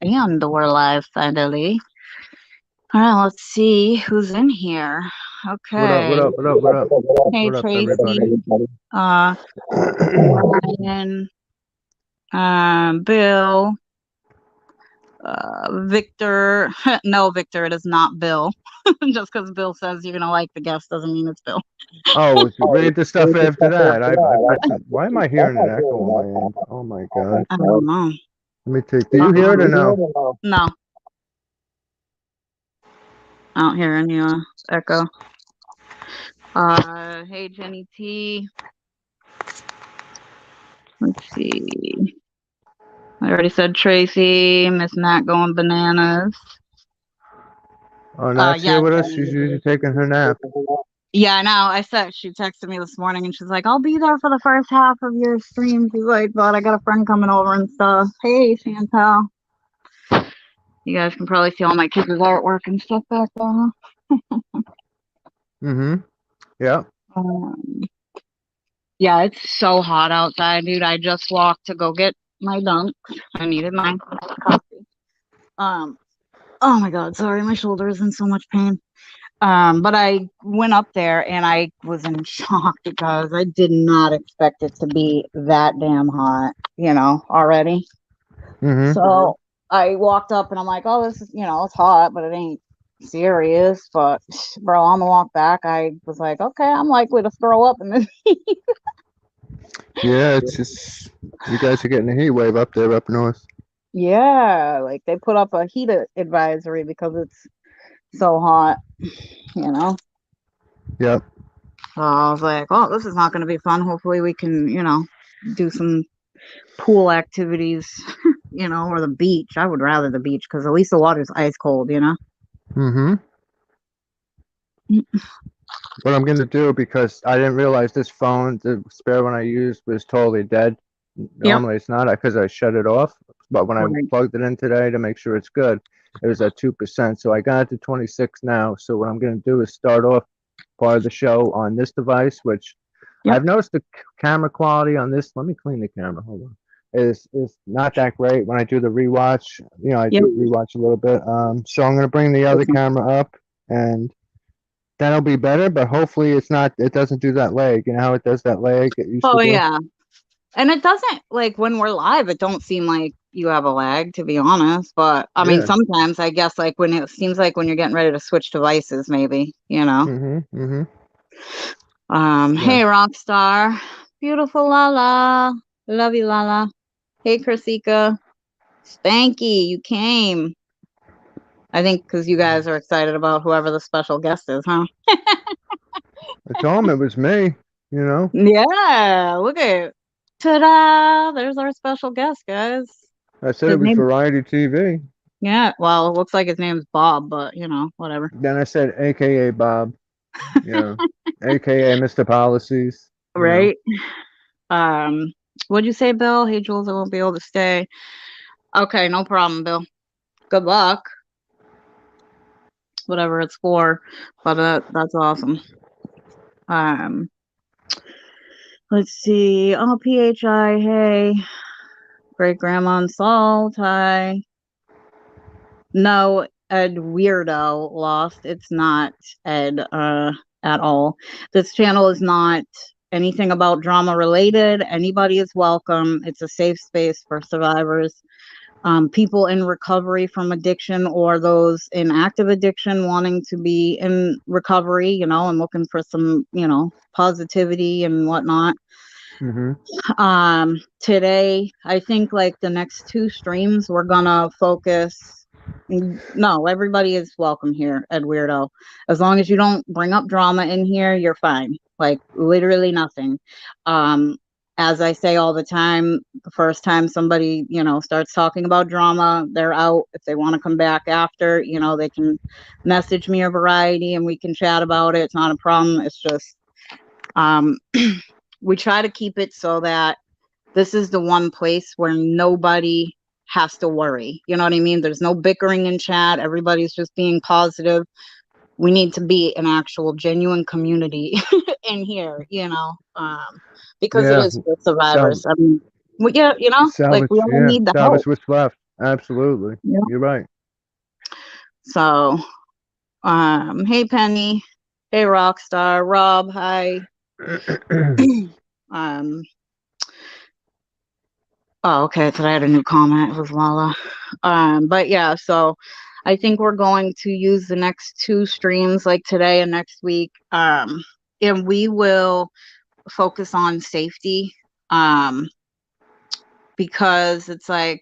And we're live finally. All right, let's see who's in here. What up? What Okay. up? What up? What up? Hey, What up, everybody? Tracy, uh, Ryan, Bill, Victor. No, Victor, it is not Bill. Just because Bill says you're gonna like the guest doesn't mean it's Bill. Oh, read the stuff after that. I put some. Why am I hearing an echo on my end? Oh my god. I don't know. Let me take. Do you hear it or no? No, I don't hear any echo. Hey, Jenny T. Let's see. I already said Tracy, Miss Nat going bananas. Oh, Nat's Yeah, here with us. She's usually taking her nap. yeah, I know. I said she texted me this morning and she's like, "I'll be there for the first half of your stream." She's like, "But I got a friend coming over and stuff." Hey, Chantel. You guys can probably see all my kids' artwork and stuff back there. Mm-hmm. Yeah. Um, yeah, it's so hot outside, dude. I just walked to go get my dunks. I needed my coffee. Um, oh my God, sorry, my shoulder is in so much pain. But I went up there and I was in shock because I did not expect it to be that damn hot, already. Mm-hmm. So I walked up and I'm like, oh, this is, it's hot, but it ain't serious. But bro, on the walk back, I was like, okay, I'm likely to throw up in this. Yeah, it's just you guys are getting a heat wave up there up north. Yeah, like they put up a heat advisory because it's so hot, you know. Yep. So I was like, oh, this is not going to be fun. Hopefully we can, do some pool activities, or the beach. I would rather the beach because at least the water's ice cold. Mm-hmm. What I'm gonna do, because I didn't realize this phone, the spare one I used, was totally dead. Yep. Normally it's not because I shut it off, but when I Right. plugged it in today to make sure it's good, it was at 2%. So I got it to 26 now. So what I'm gonna do is start off part of the show on this device, which Yep. I've noticed the camera quality on this. Let me clean the camera. Hold on. Is not that great when I do the rewatch. I Yep. do rewatch a little bit. So I'm gonna bring the other camera up and that'll be better, but hopefully it's not. It doesn't do that leg. You know how it does that leg? It used to Oh do. yeah. And it doesn't like when we're live, it don't seem like you have a lag, to be honest. But I mean, Yeah. sometimes I guess like when it seems like when you're getting ready to switch devices, maybe. Mhm. Mhm. Yeah. Hey Rockstar. Beautiful Lala. Love you, Lala. Hey Krisika. Spanky, you came. I think because you guys are excited about whoever the special guest is, huh? I told him it was me. You know. Yeah, look at ta-da! There's our special guest, guys. I said it His was name, variety TV. yeah. Well, it looks like his name's Bob, but whatever. Then I said, AKA Bob. Yeah. AKA Mr. Policies. Right? Um, what'd you say, Bill? Hey, Jules, I won't be able to stay. Okay, no problem, Bill. Good luck, whatever it's for. But that's awesome. Um, let's see. Oh, PHI. Hey, great grandma and salt. Hi. No, Ed Weirdo lost. It's not Ed at all. This channel is not anything about drama related. Anybody is welcome. It's a safe space for survivors, people in recovery from addiction, or those in active addiction wanting to be in recovery, and looking for some, positivity and whatnot. Today, I think like the next two streams, we're gonna focus. No, everybody is welcome here at Weirdo. As long as you don't bring up drama in here, you're fine. Like literally nothing. Um, as I say all the time, the first time somebody, starts talking about drama, they're out. If they want to come back after, they can message me or Variety and we can chat about it. It's not a problem. It's just we try to keep it so that this is the one place where nobody has to worry. You know what I mean? There's no bickering in chat. Everybody's just being positive. We need to be an actual genuine community in here, because it Yeah. is for survivors. I mean, yeah, like Salvage. we only Yeah. need the help. Salvage what's left. Absolutely. Yep. You're right. So, hey Penny, hey Rockstar, Rob, hi. um, oh, okay, so I had a new comment. It was Lala. But yeah, so I think we're going to use the next two streams, like today and next week. And we will focus on safety. Because it's like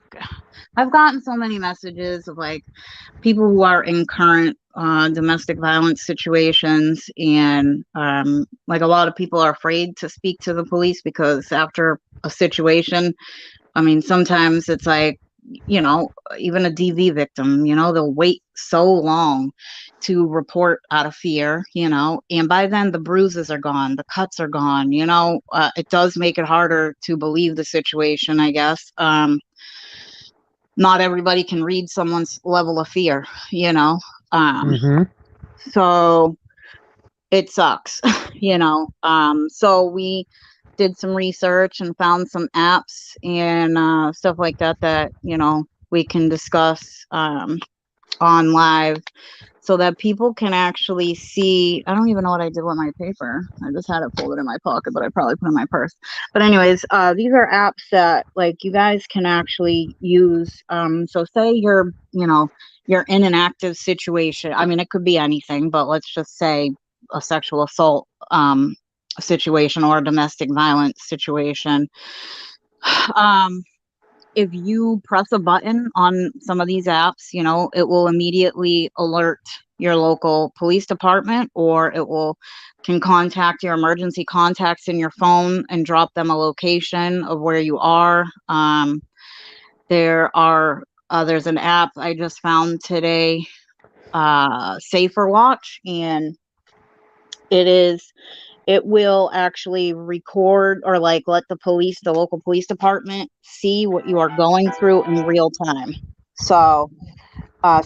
I've gotten so many messages of like people who are in current domestic violence situations, and like a lot of people are afraid to speak to the police because after a situation, I mean, sometimes it's like, you know, even a DV victim, you know, they'll wait so long to report out of fear, you know, and by then the bruises are gone, the cuts are gone, you know, it does make it harder to believe the situation, I guess. Not everybody can read someone's level of fear, you know. Mm-hmm. So it sucks, you know. So we did some research and found some apps and stuff like that that, you know, we can discuss on live so that people can actually see. I don't even know what I did with my paper. I just had it folded in my pocket, but I probably put it in my purse. But anyways, these are apps that like you guys can actually use. So say you're, you know, you're in an active situation. I mean, it could be anything, but let's just say a sexual assault situation or a domestic violence situation. Um, if you press a button on some of these apps, you know, it will immediately alert your local police department, or it will can contact your emergency contacts in your phone and drop them a location of where you are. There's an app I just found today, Safer Watch, and it will actually record or like let the local police department see what you are going through in real time. So,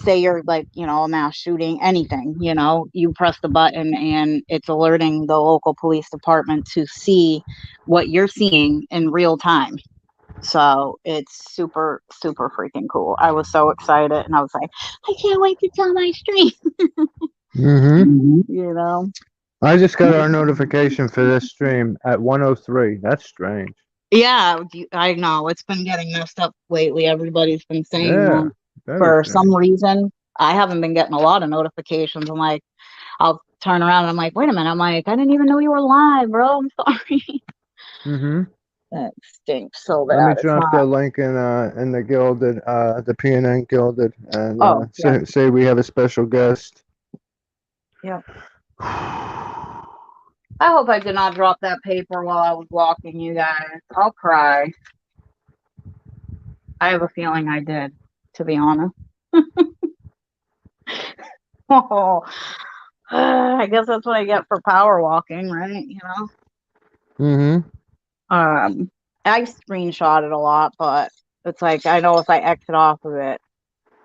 say you're like, you know, a mass shooting, anything, you know, you press the button and it's alerting the local police department to see what you're seeing in real time. So it's super, super freaking cool. I was so excited and I was like, I can't wait to tell my stream, Mm-hmm. you know? I just got our notification for this stream at 1:03. That's strange. Yeah, I know it's been getting messed up lately. Everybody's been saying that Yeah, very for some strange. reason. I haven't been getting a lot of notifications. I'm like, I'll turn around and I'm like, wait a minute. I'm like, I didn't even know you were live, bro. I'm sorry. Mm-hmm. That stinks so Let me bad. It's drop the not. link in the gilded, the PNN gilded, and Oh, yeah. say we have a special guest. Yeah. I hope I did not drop that paper while I was walking, you guys. I'll cry. I have a feeling I did, to be honest. Oh, I guess that's what I get for power walking, right? You know? Mm-hmm. I screenshot it a lot, but it's like I know if I exit off of it,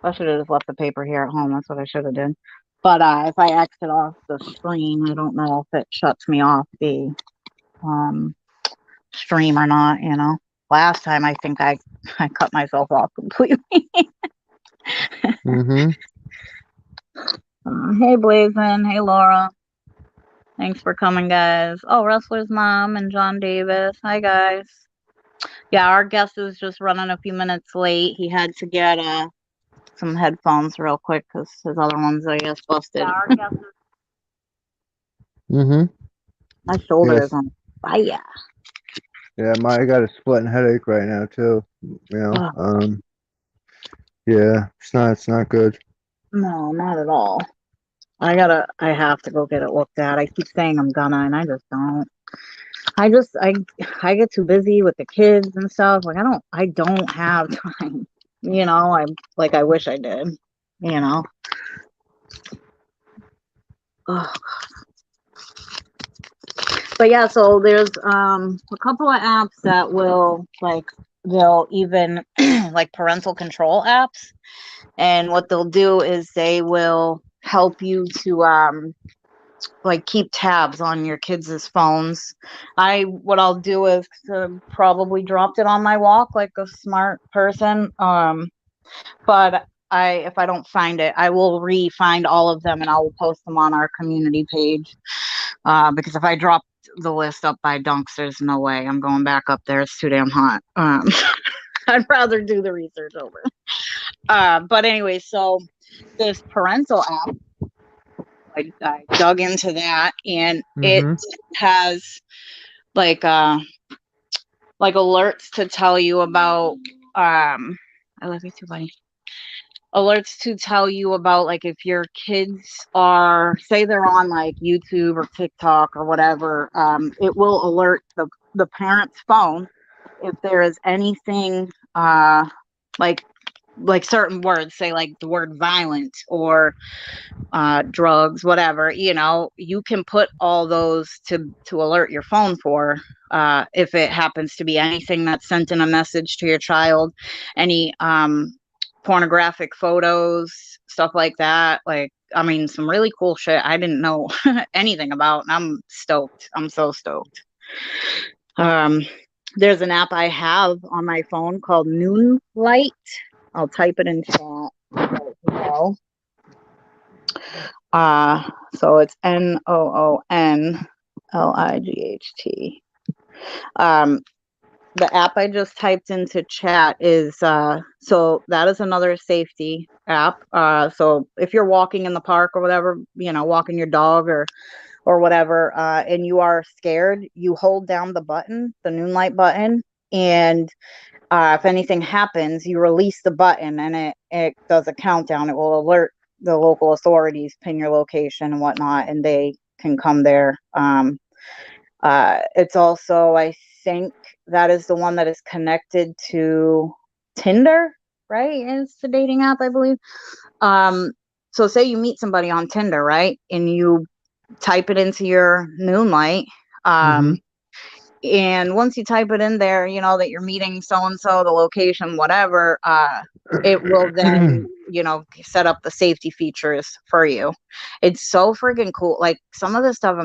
I should have just left the paper here at home. That's what I should have done. But if I exit off the screen, I don't know if it shuts me off the um stream or not. You know, last time I think I cut myself off completely. Mm-hmm. Hey Blazin, hey Laura, thanks for coming, guys. Oh, Wrestler's mom and John Davis. Hi guys. Yeah, our guest is just running a few minutes late. He had to get some headphones real quick because his other ones, I guess, busted. Yeah, our guest is. Mm-hmm. My shoulder is Yes. on fire. Yeah, I got a splitting headache right now too. You know. Ugh, Yeah, it's not good. no, not at all. I have to go get it looked at. I keep saying I'm gonna, and I just don't. I just, I get too busy with the kids and stuff. Like I don't have time. You know, I wish I did. You know. Ugh. But yeah, so there's a couple of apps that will like they'll even like parental control apps, and what they'll do is they will help you to like keep tabs on your kids' phones. What I'll do is probably dropped it on my walk like a smart person. But if I don't find it, I will re-find all of them and I will post them on our community page. Because if I drop the list up by Dunks, there's no way I'm going back up there. It's too damn hot. I'd rather do the research over. But anyway, so this parental app, I dug into that, and it has like alerts to tell you about I love you too, buddy. Alerts to tell you about, like, if your kids are, say they're on like YouTube or TikTok or whatever, it will alert the parent's phone if there is anything like certain words, say like the word violent or drugs, whatever, you can put all those to alert your phone for, if it happens to be anything that's sent in a message to your child, any pornographic photos, stuff like that. Like, I mean, some really cool shit I didn't know anything about, and I'm stoked. I'm so stoked. There's an app I have on my phone called Noonlight. I'll type it in chat right now. So it's NOONLIGHT. The app I just typed into chat is so that is another safety app. So if you're walking in the park or whatever, walking your dog or whatever, and you are scared, you hold down the button, the Noonlight button, and if anything happens, you release the button and it does a countdown. It will alert the local authorities, pin your location and whatnot, and they can come there. It's also, I think that is the one that is connected to Tinder, right? It's the dating app, I believe. So say you meet somebody on Tinder, right? And you type it into your Noonlight. And once you type it in there, that you're meeting so-and-so, the location, whatever, it will then, set up the safety features for you. It's so freaking cool. Like, some of this stuff,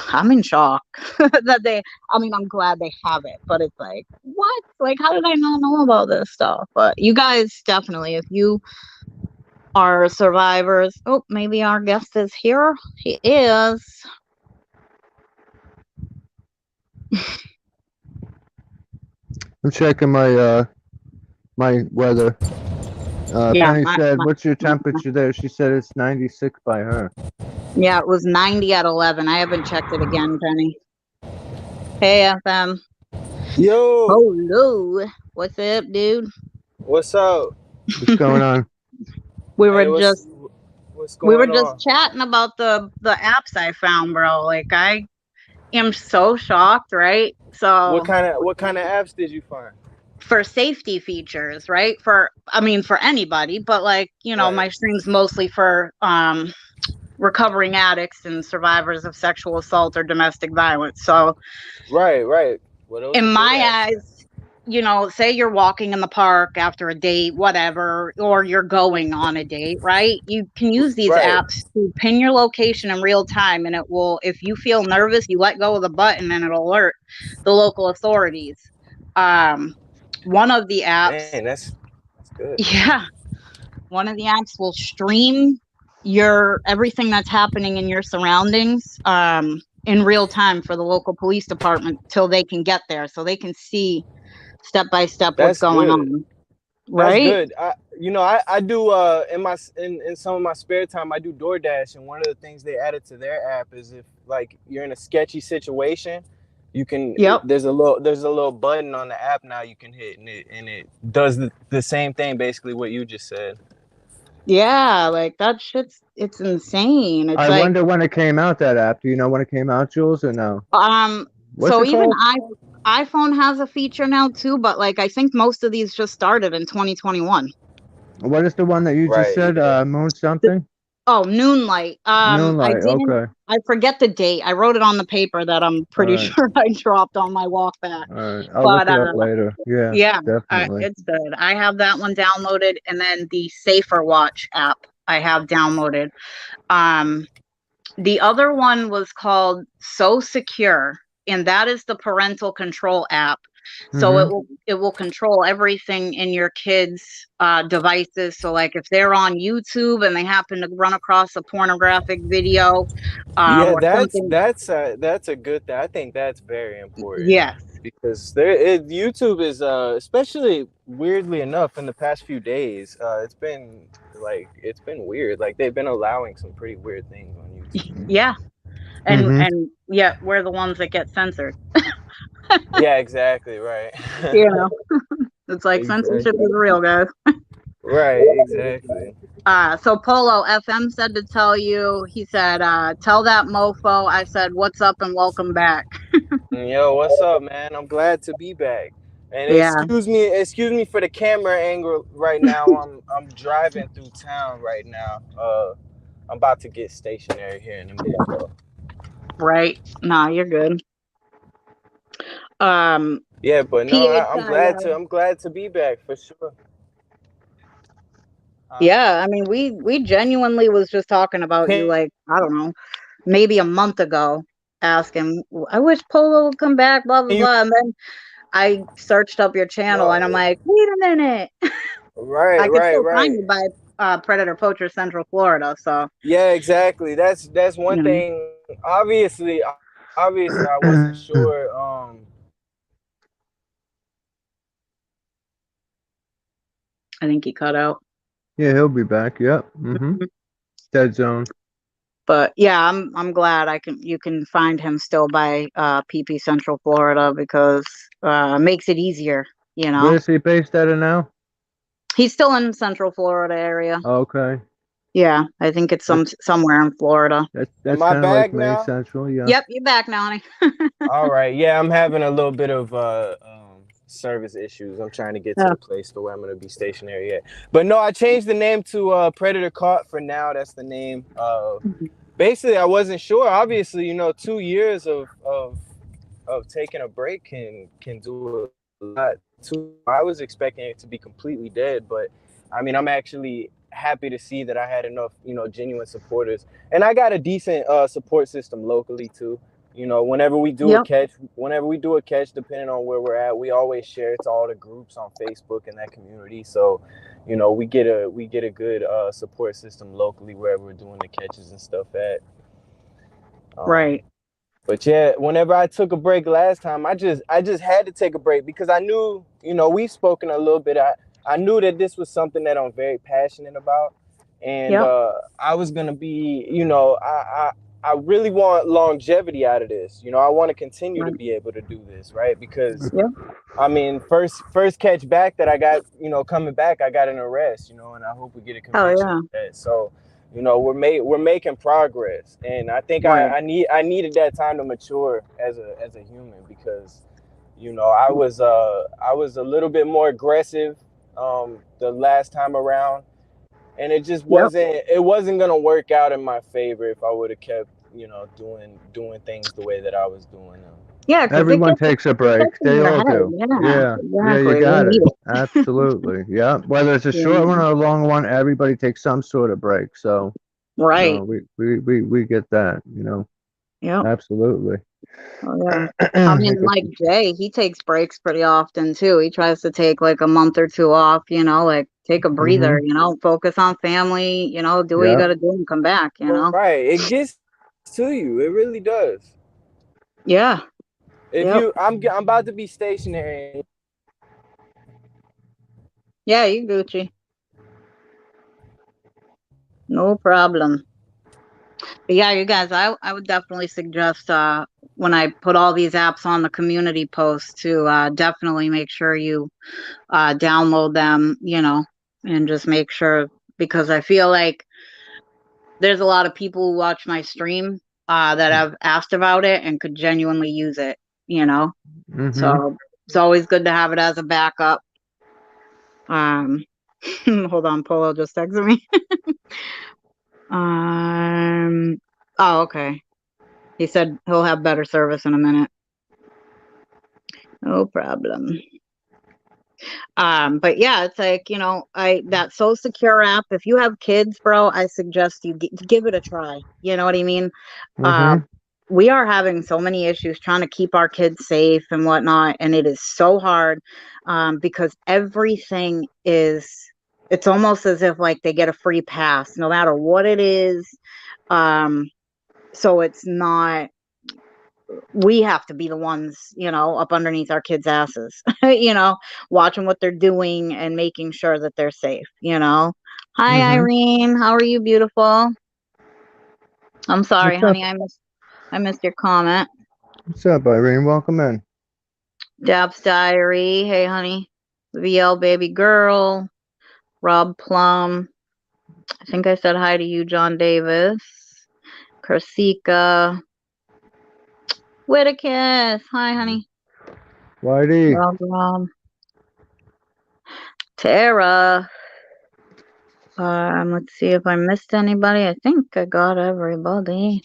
I'm in shock that I'm glad they have it, but it's like, what? Like, how did I not know about this stuff? But you guys definitely, if you are survivors, maybe our guest is here. He is. I'm checking my weather. Penny said, "What's your temperature there?" She said it's 96 by her. Yeah, it was 90 at 11. I haven't checked it again, Penny. Hey, FM. Yo. Hello. What's up, dude? What's up? What's going on? We were just what's going on? chatting about the apps I found, bro. Like, I am so shocked, right? So what kind of apps did you find? For safety features, right? For anybody, but like, right. My stream's mostly for recovering addicts and survivors of sexual assault or domestic violence. So right. Well, in my eyes, say you're walking in the park after a date, whatever, or you're going on a date, right? You can use these apps to pin your location in real time, and it will, if you feel nervous, you let go of the button and it'll alert the local authorities. One of the apps, man, that's good. Yeah, one of the apps will stream everything that's happening in your surroundings in real time for the local police department till they can get there, so they can see step by step what's going on. Right? That's good. I do in some of my spare time, I do DoorDash, and one of the things they added to their app is if like you're in a sketchy situation, you can there's a little button on the app now you can hit, and it does the same thing, basically what you just said. Yeah, like that it's insane. It's I wonder when it came out, that app. Do you know when it came out, Jules, or no? So even iPhone has a feature now too, but like I think most of these just started in 2021. What is the one that you just said? Moon something? Oh, Noonlight. Noonlight, okay. I forget the date. I wrote it on the paper that I'm pretty sure I dropped on my walk back. All right, I'll look it up later. Yeah, definitely. It's good. I have that one downloaded, and then the Safer Watch app I have downloaded. The other one was called So Secure, and that is the parental control app. So it will control everything in your kids' devices. So like if they're on YouTube and they happen to run across a pornographic video, Yeah, or something. that's a good thing. I think that's very important Yes. because YouTube is especially weirdly enough in the past few days, it's been weird. Like they've been allowing some pretty weird things on YouTube. Yeah. And yet we're the ones that get censored. Yeah, exactly, right. You know, it's like censorship Exactly. is real, guys. Right, exactly. So Polo FM said to tell you, he said, tell that mofo I said, what's up and welcome back. Yo, what's up, man? I'm glad to be back. And Yeah. excuse me for the camera angle right now. I'm driving through town right now. I'm about to get stationary here in a minute though. Right. Nah, you're good. Yeah, but no, PHI. I'm glad to be back for sure. Yeah, I mean, we genuinely was just talking about you, like, I don't know, maybe a month ago, asking, I wish Polo would come back, blah blah You blah. And then I searched up your channel and I'm know, like, wait a minute. right, I could right, still find right. you by Predator Poacher Central Florida. So, Yeah, exactly. That's one you know, thing. Obviously, I wasn't sure. I think he cut out. Yeah, he'll be back. Yep. Dead zone. But yeah, I'm glad you can find him still by PP Central Florida because it makes it easier, you know. Where is he based out of now? He's still in Central Florida area. Okay. Yeah, I think it's somewhere in Florida. Am That's I kind of like back me, now? Central. Yeah. Yep, you're back now, honey. All right. Yeah, I'm having a little bit of service issues. I'm trying to get to Yeah. the place to where I'm going to be stationary at. But no, I changed the name to Predator Caught for now. That's the name. Basically, I wasn't sure. Obviously, 2 years of taking a break can do a lot. I was expecting it to be completely dead, but I mean, I'm actually happy to see that I had enough, genuine supporters, and I got a decent support system locally too. Whenever we do Yep. a catch, depending on where we're at, we always share it to all the groups on Facebook and that community. So, we get a good support system locally wherever we're doing the catches and stuff at. Right. But yeah, whenever I took a break last time, I just had to take a break because I knew, we've spoken a little bit. I knew that this was something that I'm very passionate about, and Yep. I was gonna be, I really want longevity out of this. I want to continue to Right. be able to do this, right? Because Yep. I mean, first catch back that I got, coming back, I got an arrest, and I hope we get a Oh conviction yeah. for that. So, we're making progress, and I think Right. I needed that time to mature as a human because, I was a little bit more aggressive the last time around, and Yep. it wasn't gonna work out in my favor if I would have kept, doing things the way that I was doing them. Yeah, because it Everyone gets takes a stuck break. in They your all head. do. Yeah. Yeah. Yeah, you Exactly. We got need it. it. Absolutely. Yeah. Whether it's a short one Yeah. or a long one, everybody takes some sort of break. So, Right. no, we get that, Yep. Absolutely. Oh yeah. I mean, like Jay, he takes breaks pretty often too. He tries to take like a month or two off, like take a breather, focus on family, do what you Yeah. got to do and come back, Right. It gets to you. It really does. Yeah. If Yep. you, I'm about to be stationary. Yeah, you Gucci. No problem. But yeah, you guys, I would definitely suggest when I put all these apps on the community post to definitely make sure you download them, and just make sure, because I feel like there's a lot of people who watch my stream that have asked about it and could genuinely use it, So it's always good to have it as a backup. Hold on, Polo just texted me. Oh, okay. He said he'll have better service in a minute. No problem. But yeah, it's like, that So Secure app, if you have kids, bro, I suggest you give it a try. You know what I mean? we are having so many issues trying to keep our kids safe and whatnot, and it is so hard because everything is, it's almost as if like they get a free pass no matter what it is. So it's not, we have to be the ones, up underneath our kids' asses, watching what they're doing and. Sure that they're safe. Hi, Irene. How are you, beautiful? I'm sorry, honey. I missed your comment. What's up, Irene? Welcome in. Dab's Diary. Hey, honey. VL Baby Girl. Rob Plum. I think I said hi to you, John Davis. Kersika. Whittakis. Hi, honey. Whitey. Rob. Tara. Let's see if I missed anybody. I think I got everybody.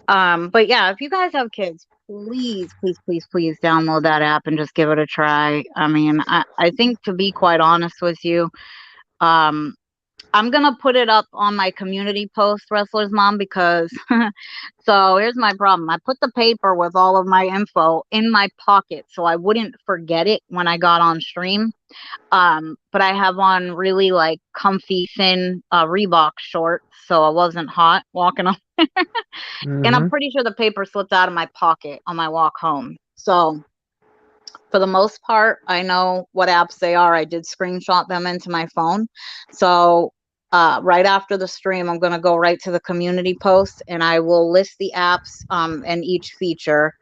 But yeah, if you guys have kids, please, please, please, please download that app and just give it a try. I mean, I think, to be quite honest with you, I'm gonna put it up on my community post, Wrestler's Mom, because so here's my problem. I put the paper with all of my info in my pocket so I wouldn't forget it when I got on stream. But I have on really like comfy thin Reebok shorts, so I wasn't hot walking on. And I'm pretty sure the paper slipped out of my pocket on my walk home. So for the most part, I know what apps they are. I did screenshot them into my phone. So right after the stream, I'm going to go right to the community post and I will list the apps and each feature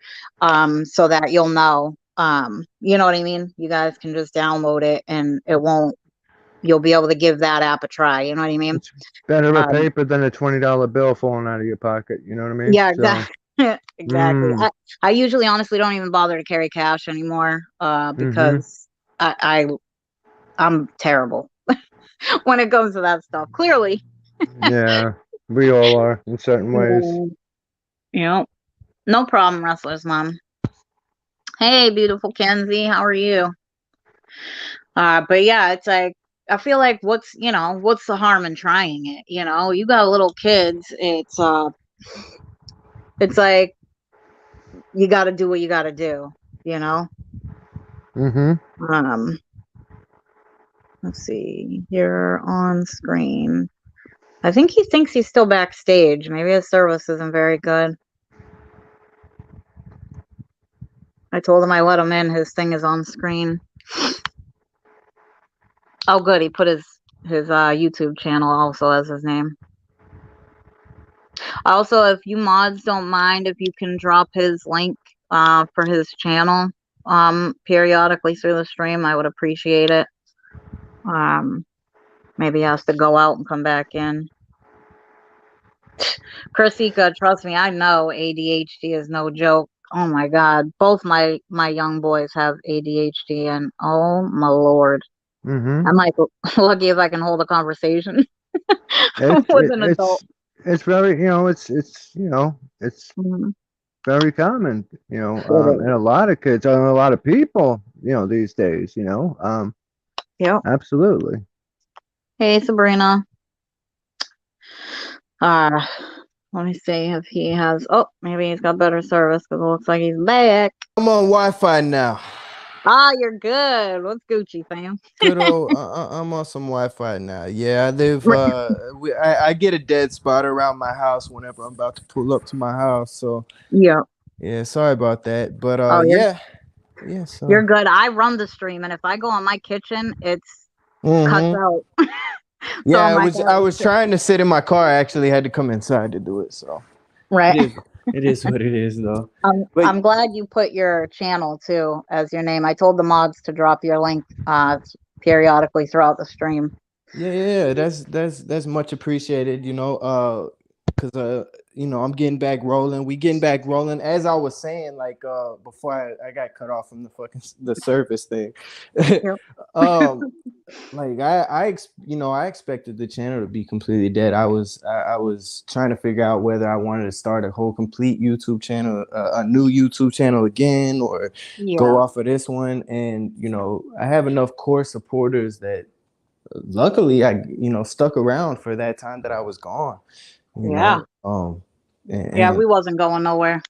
so that you'll know. You know what I mean? You guys can just download it and you'll be able to give that app a try. You know what I mean? It's better a paper than a $20 bill falling out of your pocket. You know what I mean? Yeah, exactly. So, exactly. I usually honestly don't even bother to carry cash anymore because I'm terrible when it comes to that stuff. Clearly. Yeah, we all are in certain ways. Yeah. No problem, Wrestler's Mom. Hey, beautiful Kenzie, how are you? But yeah, it's like I feel like what's the harm in trying it? You got little kids. It's like you got to do what you got to do. Let's see. You're on screen. I think he thinks he's still backstage. Maybe his service isn't very good. I told him I let him in. His thing is on screen. Oh, good. He put his YouTube channel also as his name. Also, if you mods don't mind, if you can drop his link for his channel periodically through the stream, I would appreciate it. Maybe he has to go out and come back in. Kersika, trust me, I know ADHD is no joke. Oh my God, both my young boys have ADHD, and oh my Lord, I'm like lucky if I can hold a conversation with an adult. It's very, it's very common, and a lot of kids, and a lot of people, these days, Yeah. Absolutely. Hey, Sabrina. Let me see if he has. Oh, maybe he's got better service because it looks like he's back. I'm on Wi-Fi now. Ah, you're good. What's Gucci, fam? Good old. I'm on some Wi-Fi now. Yeah, I get a dead spot around my house whenever I'm about to pull up to my house. So yeah. Sorry about that, but yeah. So. You're good. I run the stream, and if I go on my kitchen, it's cuts out. Yeah, I was trying to sit in my car. I actually had to come inside to do it. So right. It is what it is, though. I'm glad you put your channel too as your name. I told the mods to drop your link periodically throughout the stream. Yeah, that's much appreciated. Because I'm getting back rolling. We getting back rolling. As I was saying, like before I got cut off from the service thing. Like I expected the channel to be completely dead. I was trying to figure out whether I wanted to start a whole complete YouTube channel, a new YouTube channel again, or go off of this one. And I have enough core supporters that luckily I stuck around for that time that I was gone. Yeah, And we wasn't going nowhere.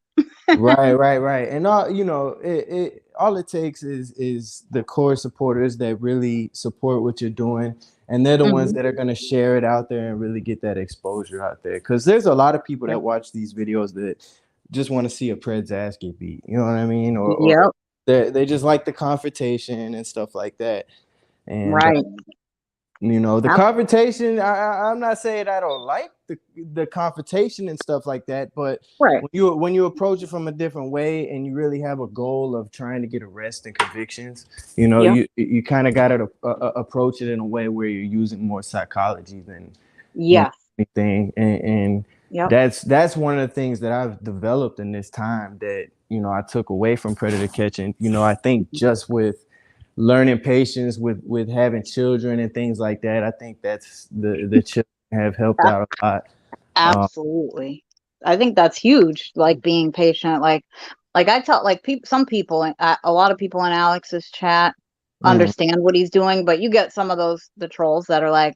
right. And all all it takes is the core supporters that really support what you're doing, and they're the ones Mhm. that are gonna share it out there and really get that exposure out there. Because there's a lot of people Yep. that watch these videos that just want to see a Pred's ass get beat. You know what I mean? Or Yep. they just like the confrontation and stuff like that. And Right. the Ab- confrontation, I'm not saying I don't like the confrontation and stuff like that, but Right. when you approach it from a different way and you really have a goal of trying to get arrests and convictions, Yep. you kind of got to approach it in a way where you're using more psychology than Yes. anything. And Yep. that's one of the things that I've developed in this time that I took away from predator catching. I think just with learning patience with having children and things like that, I think that's the children have helped out a lot. Absolutely. I think that's huge. Like being patient. Like I tell like some people, a lot of people in Alex's chat Mm. understand what he's doing, but you get some of the trolls that are like,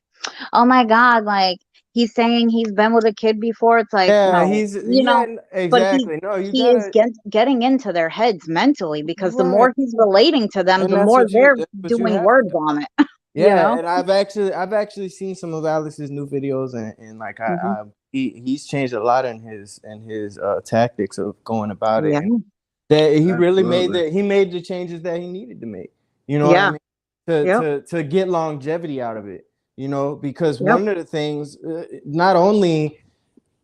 "Oh my God, like he's saying he's been with a kid before." It's like, Yeah, no, but exactly. No, you he is gotta getting into their heads mentally because the right, more he's relating to them, and the more they're that's what you doing have to word do. vomit. You Yeah, know? and I've actually seen some of Alex's new videos, and like Hmm. he's changed a lot in his tactics of going about it, Yeah. and that he really Absolutely. made the changes that he needed to make. You know what I Yeah. mean? Yep. To get longevity out of it. Because Yep. one of the things, not only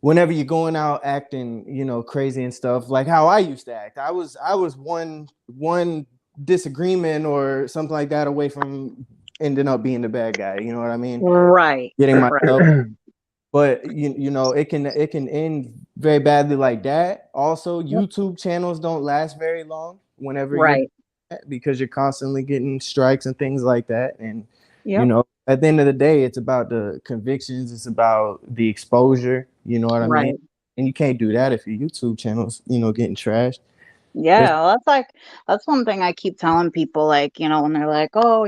whenever you're going out acting, crazy and stuff, like how I used to act. I was one disagreement or something like that away from ending up being the bad guy. You know what I mean? Right. Getting Right. myself, but it can end very badly like that. Also, Yep. YouTube channels don't last very long whenever you're Right. because you're constantly getting strikes and things like that. And Yep. at the end of the day, it's about the convictions, it's about the exposure, you know what I mean? Right. And you can't do that if your YouTube channel's, getting trashed. There's Yeah, that's one thing I keep telling people, like, when they're like, "Oh,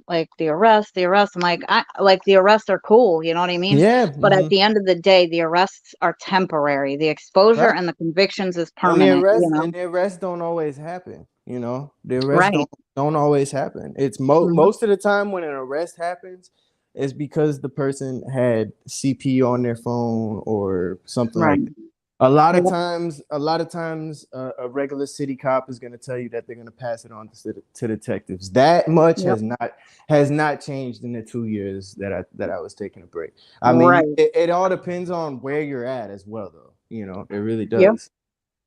like the arrest." I'm like, I like the arrests are cool, you know what I mean? yeah, But at the end of the day, the arrests are temporary. The exposure right. and the convictions is And the permanent, arrests and the arrests don't always happen. The arrests Right. don't always happen. It's Mhm. most of the time when an arrest happens, it's because the person had CP on their phone or something Right. like that. Yep. A lot of times, a regular city cop is going to tell you that they're going to pass it on to detectives. That much Yep. has not changed in the 2 years that I was taking a break. I mean, Right. it all depends on where you're at as well, though. It really Yep. does.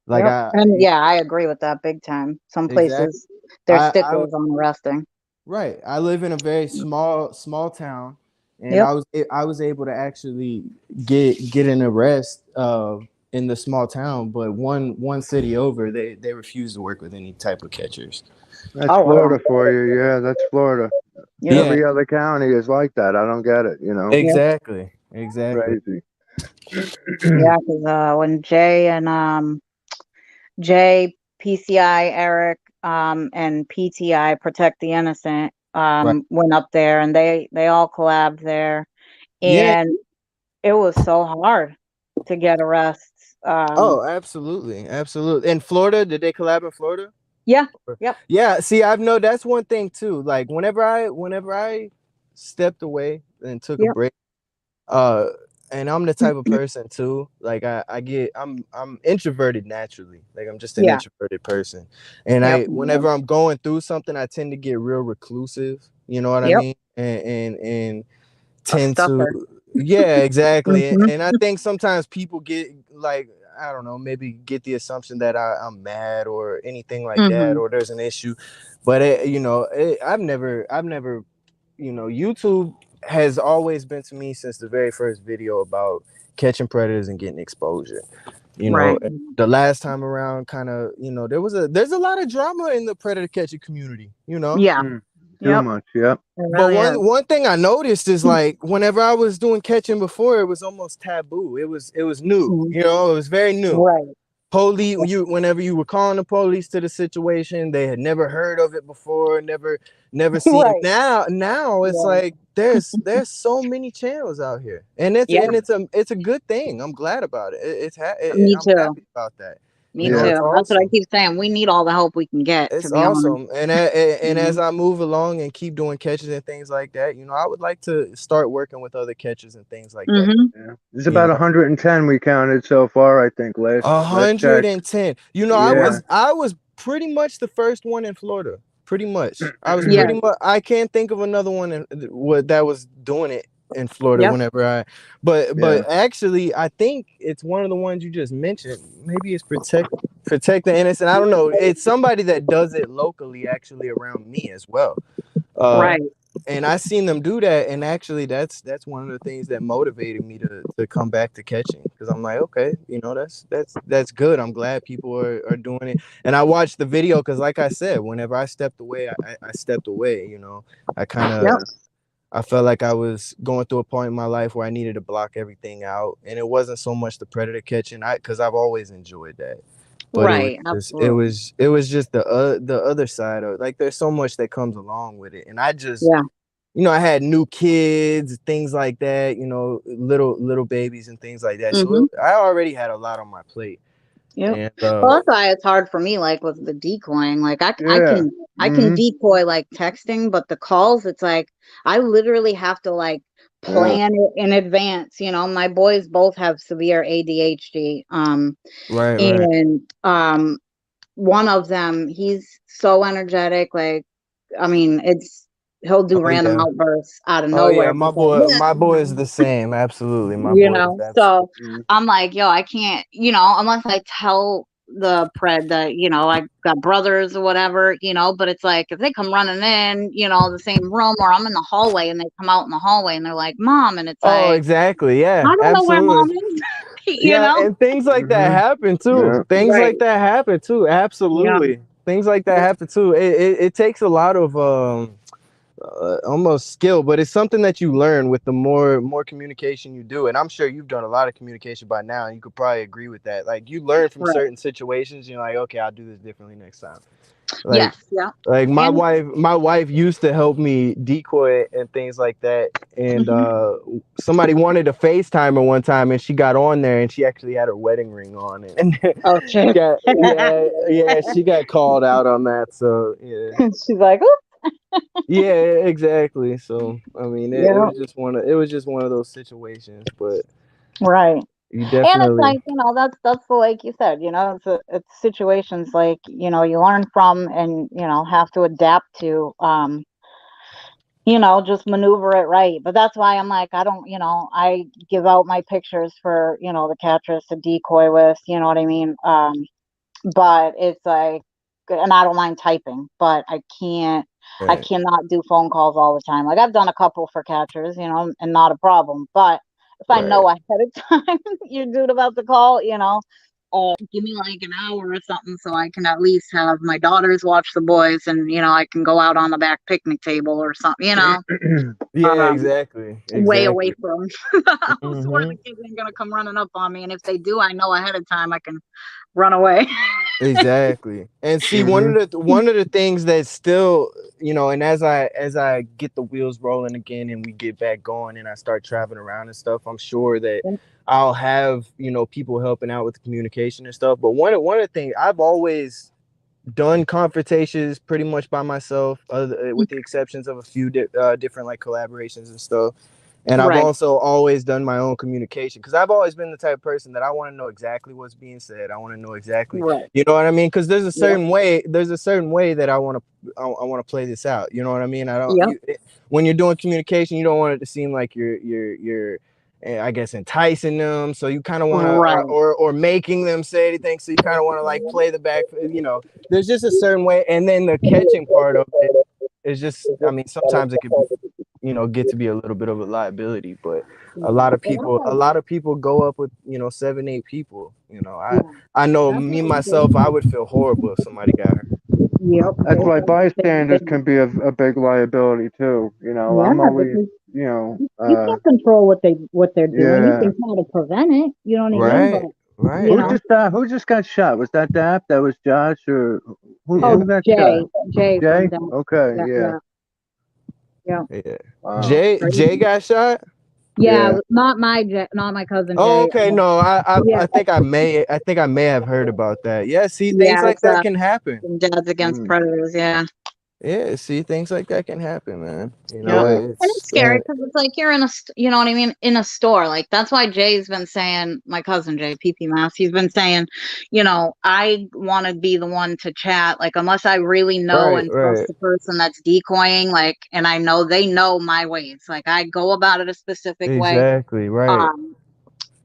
Like Yep. And yeah, I agree with that big time. Some exactly. places they're sticklers on arresting. Right. I live in a very small town, and Yep. I was able to actually get an arrest in the small town, but one city over, they refuse to work with any type of catchers. That's Oh wow. Florida for you. Yeah, that's Florida. Yep. Yeah, Every other county is like that. I don't get it. Yep. exactly. Crazy. Yeah, because when Jay, PCI, Eric, and PTI, Protect the Innocent, Right. went up there, and they all collabed there, Yeah. and it was so hard to get arrests. Oh, absolutely, absolutely. In Florida, did they collab in Florida? Yeah, yep, Yeah. See, I've know that's one thing too. Like whenever I stepped away and took a yep, break. Uh, and I'm the type of person too. Like I'm introverted naturally. Like I'm just an yeah, introverted person. And yep, whenever I'm going through something, I tend to get real reclusive. You know what I yep, mean? And a tend to, stuffer. yeah, exactly. Hmm. And I think sometimes people get like, I don't know, maybe get the assumption that I'm mad or anything like that, Hmm. or there's an issue. But I've never YouTube has always been to me since the very first video about catching predators and getting exposure. Right. The last time around, kind of, there's a lot of drama in the predator catching community. Yeah. Too Yep. much. Yep. It But really is. one thing I noticed is like whenever I was doing catching before, it was almost taboo. It was new. Mhm. It was very new. Right. police, whenever you were calling the police to the situation, they had never heard of it before, never seen it. Right. Now it's Yeah. like there's so many channels out here, and Yeah. it's a good thing. I'm glad about it. Me I'm too. happy about that. Me You know, Yeah. it's too. That's what I awesome. keep saying. We need all the help we can get, to It's be honest. awesome. And You as I move along and keep doing catches and things like that, I would like to start working with other catches and things like know? that. Yeah. There's You about know, 110 we counted so far, I think. Last check. 110. Yeah. I was pretty much the first one in Florida. Pretty much. I was Yeah. pretty much. I can't think of another one what that was doing it in Florida. Yep. Whenever Yeah. but actually, I think it's one of the ones you just mentioned. Maybe it's protect the innocent. I don't know. It's somebody that does it locally, actually around me as well. Uh, Right. and I seen them do that, and actually, that's one of the things that motivated me to come back to catching, because I'm like, okay, that's good. I'm glad people are doing it, and I watched the video because, like I said, whenever I stepped away, I stepped away. I kind of Yep. I felt like I was going through a point in my life where I needed to block everything out, and it wasn't so much the predator catching, because I've always enjoyed that, but Right. Absolutely. it was just the other side of, like, there's so much that comes along with it, and I just, Yeah. I had new kids, things like that, little babies and things like that. So Mm-hmm. I already had a lot on my plate, Yep. and Well, that's why it's hard for me, like with the decoying. Like Yeah. I can Mm-hmm. decoy like texting, but the calls, it's like I literally have to like Yeah. plan it in advance. My boys both have severe ADHD. right. And one of them, he's so energetic. Like, I mean, he'll do Oh random yeah. outbursts out of Oh yeah. nowhere. But then, My boy is the same. Absolutely, my you boy is know, absolutely. so I'm like, yo, I can't, unless I tell the pred that, I got brothers or whatever, but it's like if they come running in, the same room, or I'm in the hallway and they come out in the hallway and they're like, Mom, and it's Oh, like, exactly. I Yeah, don't know where absolutely. Mom is, you Yeah, know? and things like that Mm-hmm. happen too. Yeah. Things Right. like that happen too. Yeah. Absolutely. Things like that happen too. It takes a lot of almost skill, but it's something that you learn with the more communication you do. And I'm sure you've done a lot of communication by now, and you could probably agree with that. Like, you learn from Right. certain situations. You're like, okay, I'll do this differently next time. Like, Yes. Yeah. my And wife used to help me decoy and things like that. And mhm. somebody wanted a FaceTime her one time, and she got on there, and she actually had her wedding ring on it. And Oh shit. she got called out on that. So yeah. She's like, "Oop." Yeah, exactly. So I mean, Yeah. it was just one of those situations, but Right. you And it's definitely like, that's the, like you said, it's situations like, you learn from and, have to adapt to, just maneuver it right. But that's why I'm like, I don't, I give out my pictures for, the catchers to decoy with, you know what I mean? But it's like, and I don't mind typing, but I right. cannot do phone calls all the time. Like I've done a couple for catchers, and not a problem. But if I Right. know ahead of time you're dude about to call, give me like an hour or something so I can at least have my daughters watch the boys and, I can go out on the back picnic table or something, Yeah, um, exactly. way away Exactly. from the house where Hmm. the kids ain't gonna come running up on me. And if they do, I know ahead of time I can run away. Exactly. And see, Mm-hmm. one of the things that's still, and as I get the wheels rolling again and we get back going and I start traveling around and stuff, I'm sure that I'll have, people helping out with the communication and stuff. But one of the things I've always done confrontations pretty much by myself, with the exceptions of a few different like collaborations and stuff. And I've Right. also always done my own communication, because I've always been the type of person that I want to know exactly what's being said. I want to know exactly, Right. you know what I mean? Because Yep. there's a certain way that I want to play this out. You know what I mean? I don't. Yep. When you're doing communication, you don't want it to seem like you're I guess enticing them. So you kind of want to, Right. or making them say anything. So you kind of want to like play the back. There's just a certain way, and then the catching part of it is just. I mean, sometimes it could be, get to be a little bit of a liability, but a lot of people go up with 7 8 people. I know That's me what we myself, I do. would feel horrible if somebody got hurt. Yep. That's It's why like the same bystanders thing. can be a big liability too. Yeah, I'm always, because you know, you can't control what they're doing. You yeah, can try to prevent it. You know what I mean? But Right. Right, You know. Who just got shot? Was that the app? That was Josh or Oh, who got shot? Jay from Jay? that. Okay, Yeah, yeah. yeah, yeah. yeah. Wow. Jay Crazy. got shot. Yeah, Yeah. not my cousin Oh, Jay. okay. No, Yeah, I think I may have heard about that. Yeah, see, things yeah, like it's that can happen. Dads Against Mm, Predators. Yeah. Yeah, see, things like that can happen, man. You know, Yep. yeah. And it's it's scary because it's like you're in you know what I mean, in a store. Like that's why Jay's been saying, my cousin Jay, PP Mass, he's been saying, I want to be the one to chat. Like unless I really know right, and trust right, the person that's decoying, like, and I know they know my ways. Like I go about it a specific way. exactly, right. Um,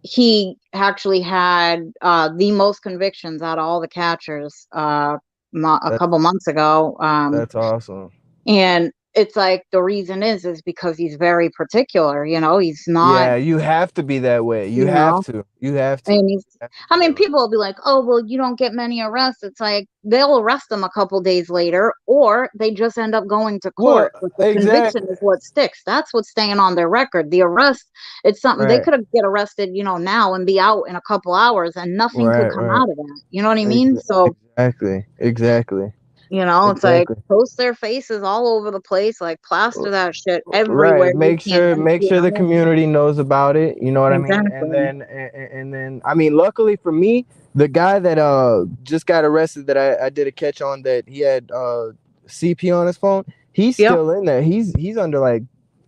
he actually had the most convictions out of all the catchers a That's couple months ago. that's awesome. And it's like the reason is because he's very particular, he's not, Yeah, you have to be that way. You you have know, to. You have to. and You he's, have to I be mean, that way. people will be like, oh, well, you don't get many arrests. It's like they'll arrest them a couple days later, or they just end up going to Well, court. But the conviction exactly. is what sticks. That's what's staying on their record. The arrest, it's something they Right, could get arrested, now and be out in a couple hours and nothing could right, come right. out of that. You know what I mean? Ex- So, Exactly, exactly, it's like exactly. post their faces all over the place, like plaster that shit everywhere Right. you can, Make sure the community knows about it. You know what I mean? Exactly. And then I mean, luckily for me, the guy that just got arrested that I did a catch on, that he had CP on his phone. He's Yep. still in there. He's under like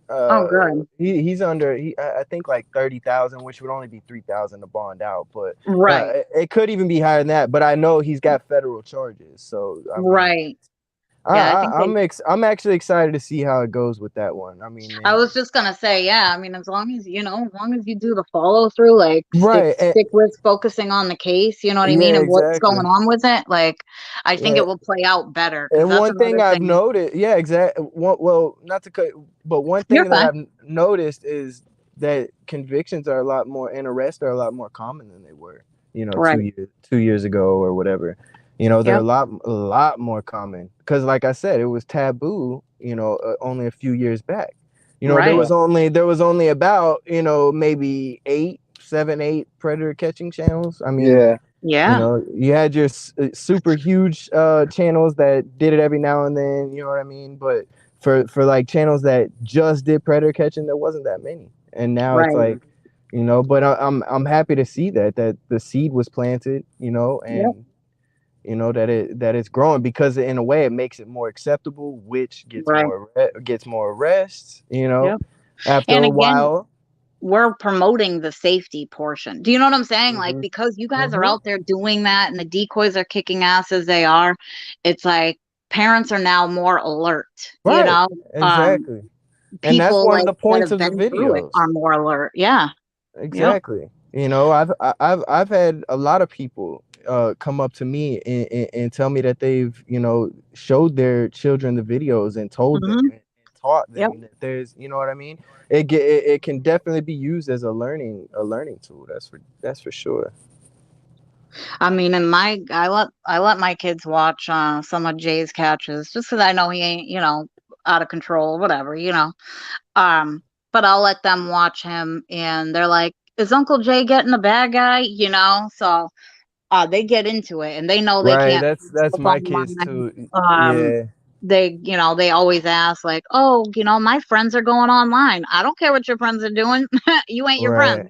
Oh, uh good. he's under I think like 30,000, which would only be 3,000 to bond out, but Right. it could even be higher than that. But I know he's got federal charges, so I mean, Right. Yeah, I think I'm actually excited to see how it goes with that one. I mean, I and was just gonna say, yeah, I mean, as long as you do the follow through, like right, stick with focusing on the case, you know what I mean, yeah, and what's exactly. going on with it, like I think Yeah, it will play out better because and that's one thing another I've thing. noticed, yeah, exactly. Well, not to cut, but one You're thing that fine. I've noticed is that convictions are a lot more, and arrests are a lot more common than they were, Right. 2 years ago or whatever. They're Yep. a lot more common because, like I said, it was taboo. Only a few years back. There Right. was only about maybe 8 predator catching channels. I mean, Yeah. Yeah. you had your super huge channels that did it every now and then, you know what I mean? But for like channels that just did predator catching, there wasn't that many. And now it's Right. like, but I'm happy to see that the seed was planted, Yep. and that it's growing, because in a way it makes it more acceptable, which Right. gets more arrests, Yep. after And a again, while. we're promoting the safety portion. Do you know what I'm saying? Like, Hmm. because you guys are Hmm. out there doing that and the decoys are kicking ass as they are, it's like parents are now more alert, you Right, know? Um, exactly. And that's People one of like the that points have of the been through it videos. are more alert. Yeah. Yep. Exactly. I've had a lot of people come up to me and tell me that they've showed their children the videos and told them Hmm. and taught Yep. them that there's, what I mean. It can definitely be used as a learning tool. That's for sure. I mean, and I let my kids watch some of Jay's catches just because I know he ain't, out of control, whatever, Um, but I'll let them watch him and they're like, is Uncle Jay getting the bad guy? So they get into it and they know they Right. can't That's stuff my kids online. too. Um, Yeah. they always ask like, oh, my friends are going online. I don't care what your friends are doing. You ain't your friends.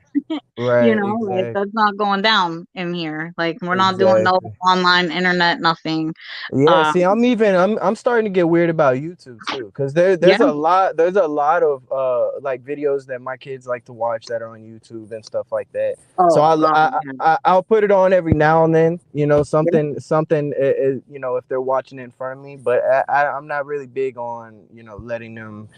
Right. Right. Like Exactly. that's not going down in here. Like we're not doing no Exactly. online internet, nothing. Yeah, Um, see, I'm starting to get weird about YouTube too, because yeah. there's a lot of like videos that my kids like to watch that are on YouTube and stuff like that. So Oh God. Yeah. I'll put it on every now and then, Yeah. something if they're watching it in front of me. But I'm not really big on letting them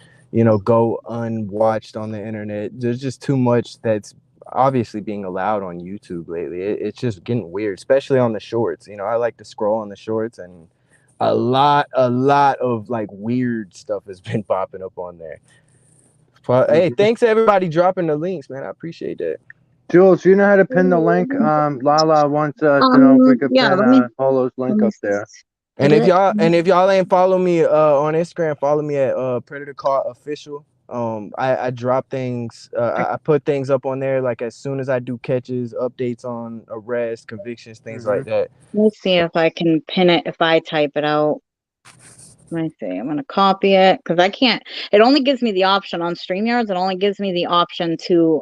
go unwatched on the internet. There's just too much that's obviously being allowed on YouTube lately. It's just getting weird, especially on the shorts. I like to scroll on the shorts, and a lot of like weird stuff has been popping up on there. But hey, Hmm. thanks everybody dropping the links, man. I appreciate that. Jules, you know how to pin the link? Lala wants to know if we could Yeah. pin Polo's Let link me up there. And if y'all ain't follow me on Instagram, follow me at Predator Car Official. I drop things. I put things up on there like as soon as I do catches, updates on arrests, convictions, things like that. Let me see if I can pin it if I type it out. Let me see. I'm gonna copy it because I can't. It only gives me the option on StreamYards. It only gives me the option to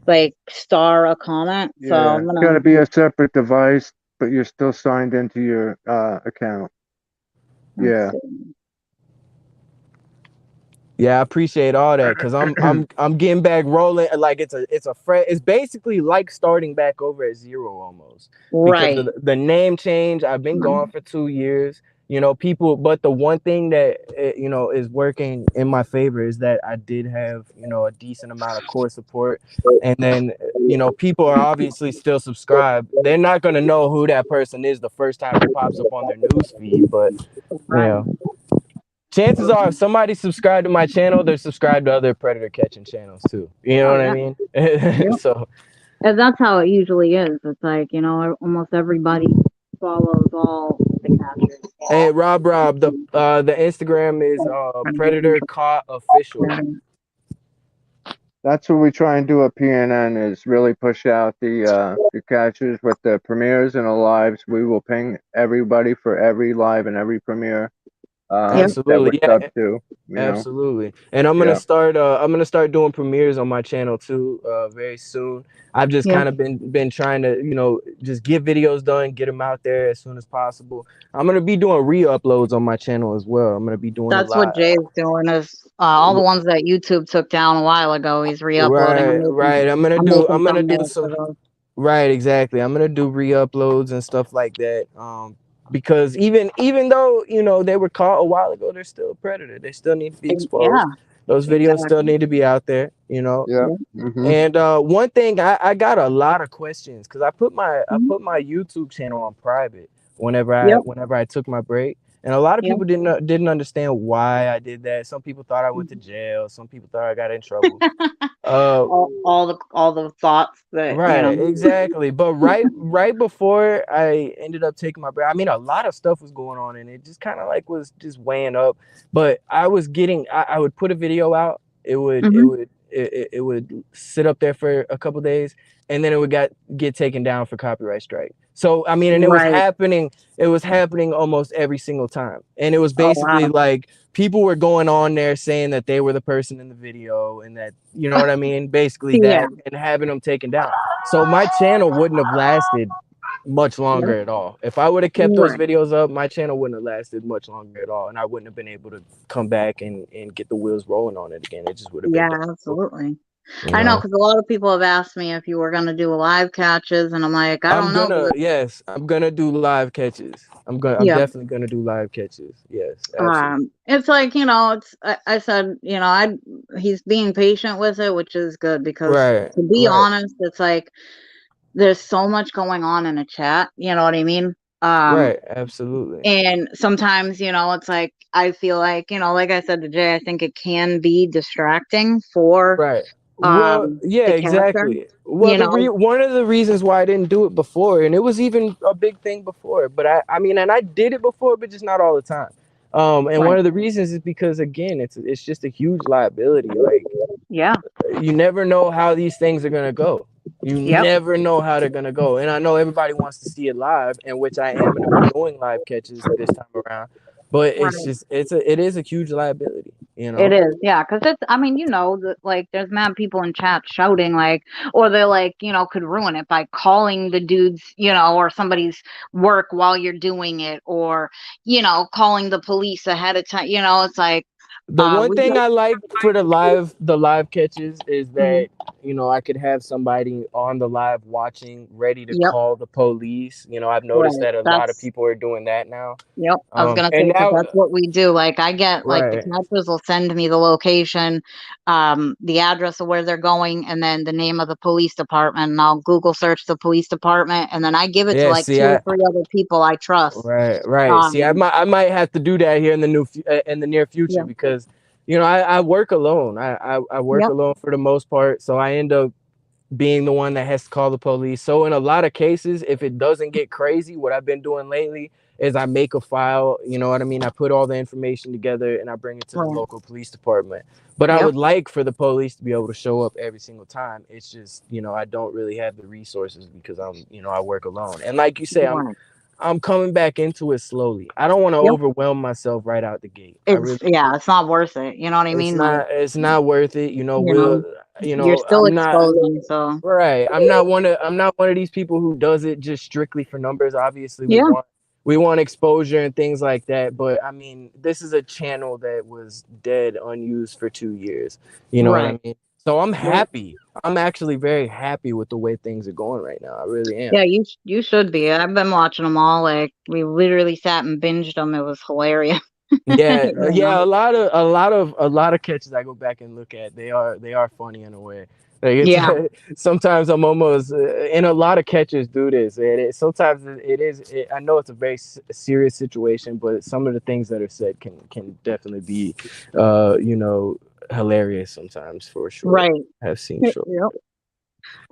like star a comment. So Yeah, I'm it's gonna. got to be a separate device, but you're still signed into your account. Let's Yeah. see. Yeah, I appreciate all that because I'm getting back rolling. Like it's a fresh. It's basically like starting back over at zero almost because of Right. the name change. I've been gone for 2 years. You know, people. But the one thing that you know is working in my favor is that I did have a decent amount of core support, and then people are obviously still subscribed. They're not gonna know who that person is the first time it pops up on their news feed, but you Right. know chances are if somebody subscribed to my channel, they're subscribed to other predator catching channels too. You know Oh what I yeah. mean? Yep. So And that's how it usually is. It's like almost everybody follows all the catchers. hey Rob, the Instagram is Predator Caught Official. That's what we try and do at PNN is really push out the catches with the premieres and the lives. We will ping everybody for every live and every premiere Yep. that we're Absolutely, yeah, subbed to. You know, absolutely. And yeah, I'm gonna start doing premieres on my channel too, very soon. I've just Yep. kind of been trying to, just get videos done, get them out there as soon as possible. I'm gonna be doing re-uploads on my channel as well. I'm gonna be doing a That's what lot. Jay's doing is all the ones that YouTube took down a while ago. He's re-uploading. Right, right. I'm making I'm gonna do thumbnails for some. those. Right, exactly. I'm gonna do re-uploads and stuff like that. Because even though they were caught a while ago, they're still a predator. They still need to be Yeah, exposed. Those videos still exactly. need to be out there. You know. yeah, Yep. And one thing I got a lot of questions because I Mhm. put my YouTube channel on private whenever I Yep. whenever I took my break, and a lot of Yep. people didn't understand why I did that. Some people thought I went to jail. Some people thought I got in trouble. Uh, all the thoughts that Right, exactly. But right before I ended up taking my break, I mean, a lot of stuff was going on, and it just kind of like was just weighing up. But I would put a video out, Mhm. it would sit up there for a couple days, and then it would get taken down for copyright strike. So I mean, and Right. it was happening almost every single time, and it was Oh wow. basically like people were going on there saying that they were the person in the video and that you know what I mean, basically Yeah. that, and having them taken down. So my channel wouldn't have lasted much Yep. longer at all. If I would have kept those Right. videos up, my channel wouldn't have lasted much longer at all, and I wouldn't have been able to come back and get the wheels rolling on it again. It just would have been Yeah, difficult, absolutely. you I know know. because a lot of people have asked me if you were gonna do live catches, and I'm like, I don't know. Yes, I'm gonna do live catches. I'm Yeah. definitely gonna do live catches. Yes, absolutely. It's like I said, he's being patient with it, which is good because Right, to be right, honest, it's like there's so much going on in a chat. You know what I mean? Um, right, absolutely. and sometimes it's like I feel like like I said to Jay, I think it can be distracting for Right. Well, yeah, the character. exactly. Well, You know? one of the reasons why I didn't do it before, and it was even a big thing before, but I mean, and I did it before, but just not all the time. And one Right. of the reasons is because again, it's just a huge liability. Like Yeah. you never know how these things are gonna go. You Yep. never know how they're gonna go. And I know everybody wants to see it live, and which I am gonna be doing live catches this time around. But it's Right. just it is a huge liability, you It know. is, yeah, because I mean, that like there's mad people in chat shouting like, or they're like, could ruin it by calling the dudes, or somebody's work while you're doing it, or calling the police ahead of time. It's like, The one we thing just, I like for the live catches is mhm. that I could have somebody on the live watching ready to Yep, call the police. I've noticed right. that a lot of That's people are doing that now. Yep, I was gonna say And because now that's what we do. Like I get like the right. catchers will send me the location, the address of where they're going, and then the name of the police department. And I'll Google search the police department, and then I give it to Yeah, like see two or I three other people I trust. right. See, Um, I might have to do that here in in the near future yeah, because I work alone. I work yep, alone for the most part, so I end up being the one that has to call the police. So in a lot of cases, if it doesn't get crazy, what I've been doing lately is I make a file, you know what I mean? I put all the information together and I bring it to the Right. local police department. But I Yep. would like for the police to be able to show up every single time. It's just, you know, I don't really have the resources because I'm, you know, I work alone. And like you say, Right. I'm coming back into it slowly. I don't want to Yep. overwhelm myself right out the gate. I It's really, yeah, it's not worth it. You know what I mean? Like, it's not worth it. You know, you know, you're still I'm not exposing, so right. I'm not one of these people who does it just strictly for numbers. Obviously, yeah. we want exposure and things like that. But I mean, this is a channel that was dead unused for 2 years. You know what Right. I mean? So I'm Yep. happy. I'm actually very happy with the way things are going right now. I really am. Yeah, you should be. I've been watching them all. Like, we literally sat and binged them. It was hilarious. Yeah, You know? yeah. A lot of catches I go back and look at. They are funny in a way. Like it's Yeah. sometimes I'm almost in a lot of catches do this. And sometimes it is. I know it's a very serious situation, but some of the things that are said can definitely be, you know, hilarious sometimes for sure. Right. I've seen shows. Yep.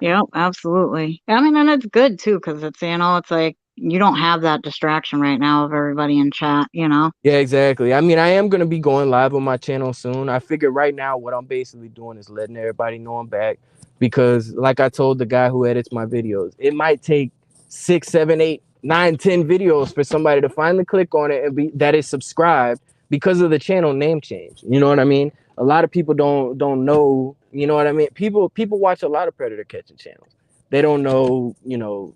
Yep. Absolutely. I mean, and it's good too, because it's, it's like you don't have that distraction right now of everybody in chat. You know. Yeah, exactly. I mean, I am gonna be going live on my channel soon. I figure right now what I'm basically doing is letting everybody know I'm back because, like I told the guy who edits my videos, it might take 6, 7, 8, 9, 10 videos for somebody to finally click on it and be that is subscribed because of the channel name change. You know what I mean? A lot of people don't know. You know what I mean? People watch a lot of predator catching channels. They don't know. You know,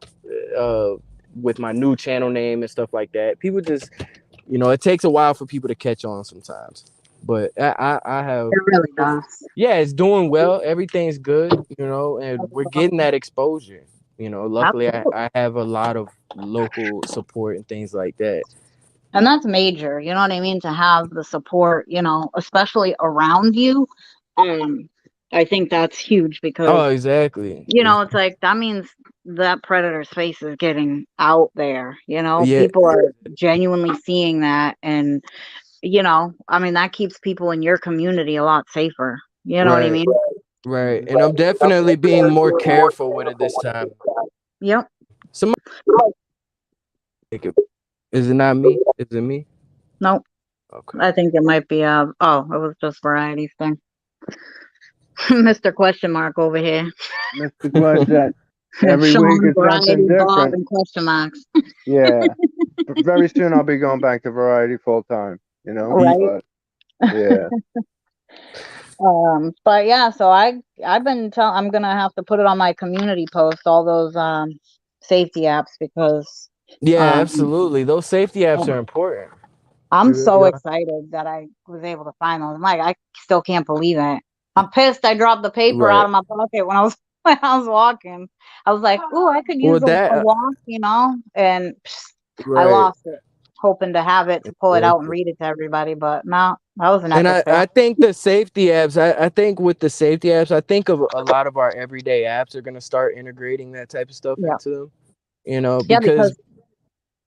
with my new channel name and stuff like that. People just it takes a while for people to catch on sometimes. But I have, It really does. yeah, it's doing well. Everything's good, and we're getting that exposure. Luckily Absolutely. I have a lot of local support and things like that. And that's major, you know what I mean? To have the support, especially around you. Um, I think that's huge because, Oh, exactly. it's like that means that predator's face is getting out there, Yeah, people are genuinely seeing that. And, I mean, that keeps people in your community a lot safer. You know what I right, mean? right. And I'm definitely being more careful with it this time. Yep. Somebody, is it not me? Is it me? Nope. Okay. I think it might be, it was just varieties thing. Mr. Question Mark over here. Mr. Question. Every week Sean, is something variety, Bob, different. and question marks. Yeah. Very soon I'll be going back to variety full time, Right. But yeah. But yeah, so I've been I'm gonna have to put it on my community post, all those safety apps, because Yeah, um absolutely. Those safety apps are important. They I'm really so are. excited that I was able to find those. I'm like, I still can't believe it. I'm pissed I dropped the paper out Right. of my pocket when I was when I was walking. I was like, "Ooh, I could Well, use a that walk," and I right. lost it, hoping to have it to pull it out and Exactly. read it to everybody. But no, that was an And epic I fail. think the safety apps, I think with the safety apps, I think of a lot of our everyday apps are going to start integrating that type of stuff Yeah, into them, yeah, because because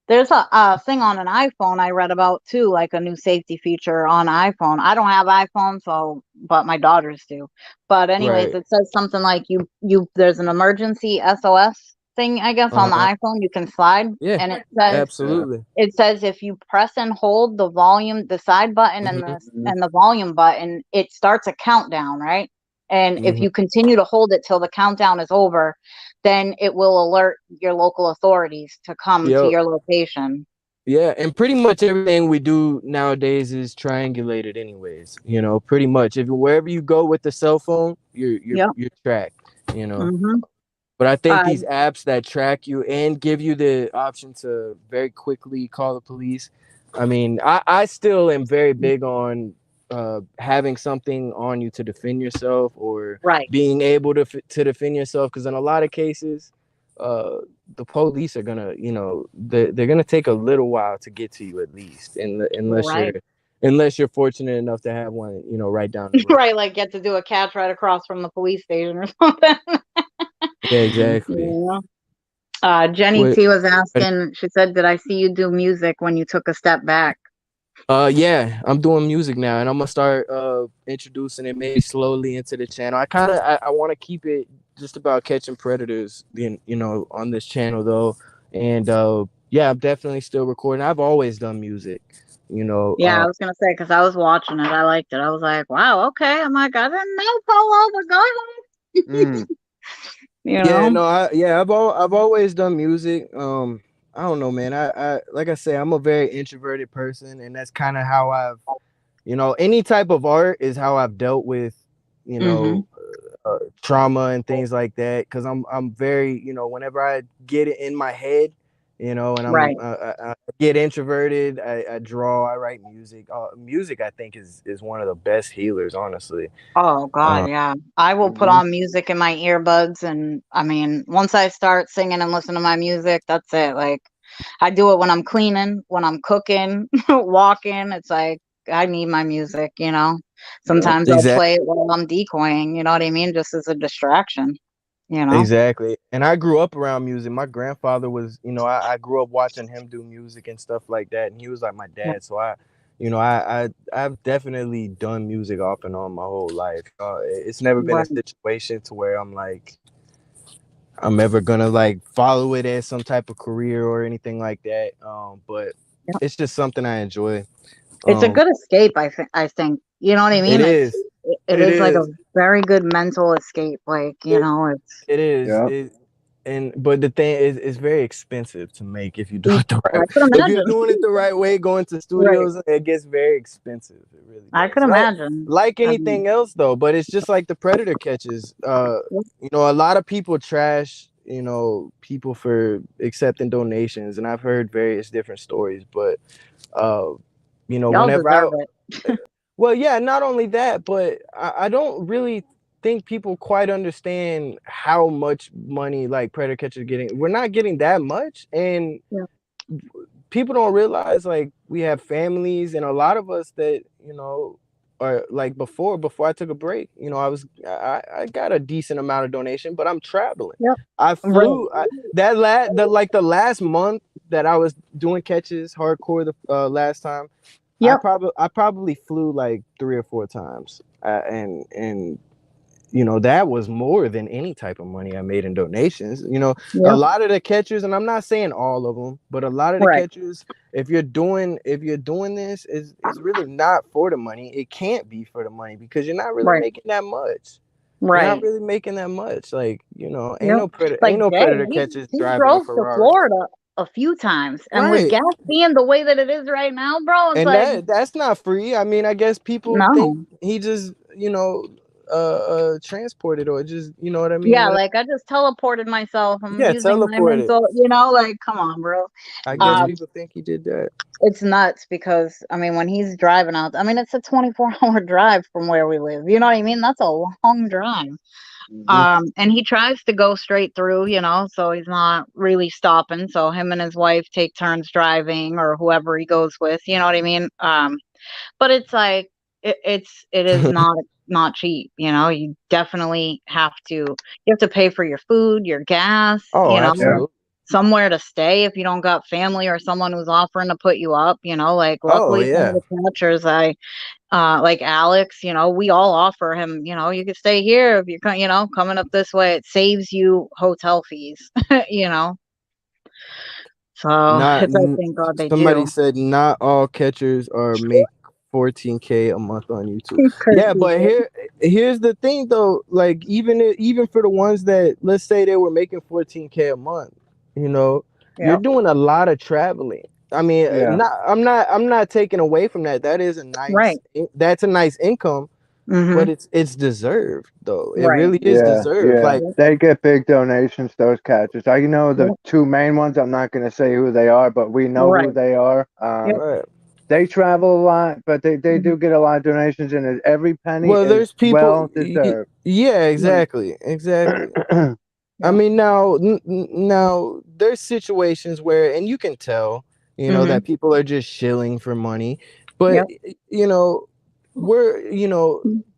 there's a thing on an iPhone I read about too, like a new safety feature on iPhone. I don't have iPhone, but my daughters do. But anyways, right. it says something like there's an emergency SOS thing, I guess, on the Uh-huh. iPhone you can slide, Yeah, and Yeah. absolutely. it says if you press and hold the volume, the side button and Hmm. the volume button, it starts a countdown, right? And if Hmm. you continue to hold it till the countdown is over, then it will alert your local authorities to come to Yep. your location. Yeah, and pretty much everything we do nowadays is triangulated anyways, pretty much. If wherever you go with the cell phone, Yep. you're tracked, you know. Mhm. But I think Uh, these apps that track you and give you the option to very quickly call the police. I mean, I still am very big on having something on you to defend yourself or right. being able to defend yourself. Because in a lot of cases, uh, the police are gonna, they're gonna take a little while to get to you at least, Right. unless you're fortunate enough to have one, right down the road. Right. Like get to do a catch right across from the police station or something. Yeah, exactly. Yeah. Jenny What? T was asking, she said, did I see you do music when you took a step back? Yeah, I'm doing music now, and I'm gonna start introducing it maybe slowly into the channel. I want to keep it just about catching predators, on this channel though, and Yeah, I'm definitely still recording. I've always done music, you know. Yeah, I was gonna say because I was watching it, I liked it. I was like, wow, okay. I'm like, I didn't know Polo, but go ahead. Mm. You Yeah, know? no, I've always done music. I don't know, man. I like I say, I'm a very introverted person, and that's kind of how I've, any type of art is how I've dealt with, you Mm-hmm. know, trauma and things like that. Because I'm very, whenever I get it in my head, and Right. I get introverted, I draw, I write music. Music, I think, is one of the best healers, honestly. Oh God, Um, yeah. I will put Mhm. on music in my earbuds, and I mean, once I start singing and listening to my music, that's it. Like, I do it when I'm cleaning, when I'm cooking, walking. It's like I need my music, you know. Yep. Sometimes I'll play it while I'm decoying, you know what I mean? Just as a distraction, you know. Exactly. And I grew up around music. My grandfather was, I grew up watching him do music and stuff like that. And he was like my Yeah. dad. So I've definitely done music off and on my whole life. It's never been a Right. situation to where I'm ever gonna like follow it as some type of career or anything like that. But Yeah. it's just something I enjoy. It's a Um, good escape, I think. You know what I it mean? is. It It is like a is. very good mental escape. Like, you It, know, it's it is. Yep. But the thing is, it's very expensive to make if you do it the right I way. could If you're imagine. doing it the right way, going to Right. studios, it gets very expensive. It really I could does. Like imagine. like I mean, anything else though, but it's just like the predator catches. A lot of people trash, people for accepting donations, and I've heard various different stories, but uh, y'all whenever deserve it. well, yeah, not only that, but I don't really think people quite understand how much money like predator catchers getting. We're not getting that much, and Yeah. people don't realize like we have families, and a lot of us that are like before I took a break. I got a decent amount of donation, but I'm traveling. Yep. I Right. flew the last month that I was doing catches hardcore the last time. Yep. I probably flew like 3 or 4 times, and that was more than any type of money I made in donations. A Yep. lot of the catchers, and I'm not saying all of them, but a lot of the Right. catchers, if you're doing this, is really not for the money. It can't be for the money because you're not really Right. making that much. You're not Right. really making that much. Like, Yep. Like ain't no Jay, predator he catchers he driving a drove to Ferrari. Florida a few times, and with Right. gas being the way that it is right now, bro, it's And like that's not free. I mean, I guess people think no. he just, transported or just, you know what I mean? Yeah, Whatever. like I just teleported myself. I'm Yeah, using my teleported. mental, like come on, bro. I guess Mhm. Um, people think he did that. it's nuts because I mean when he's driving out, I mean it's a 24-hour drive from where we live. You know what I mean? That's a long drive. Mhm. And he tries to go straight through, so he's not really stopping. So him and his wife take turns driving or whoever he goes with, you know what I mean? But it's like it is not cheap, you definitely have to pay for your food, your gas, Oh, Yeah. absolutely. somewhere to stay if you don't got family or someone who's offering to put you up, like Oh, luckily some of yeah. the catchers like Alex, we all offer him, you could stay here if you're coming up this way. It saves you hotel fees, you know. So Not it's I n- thank God they Somebody do. said not all catchers are make 14K a month on YouTube. Yeah, Crazy. but here's the thing though, like even for the ones that let's say they were making 14K a month, you know, you're Yep. doing a lot of traveling. I mean, Yeah. I'm not taking away from that. Right. That's a nice income, but Mhm. it's deserved though. It Right. really is Yeah. deserved. Yeah. Like, Yep. They get big donations, those catchers. I know the Yep. two main ones. I'm not going to say who they are, but we know who Right. they are. Yep. right. They travel a lot, but they Mhm. do get a lot of donations, and every penny Well, is there's people. well deserved. Yeah, Right. exactly, exactly. I Yep. mean, now there's situations where, and you can tell, Mhm. that people are just shilling for money, but Yep. you know, we're,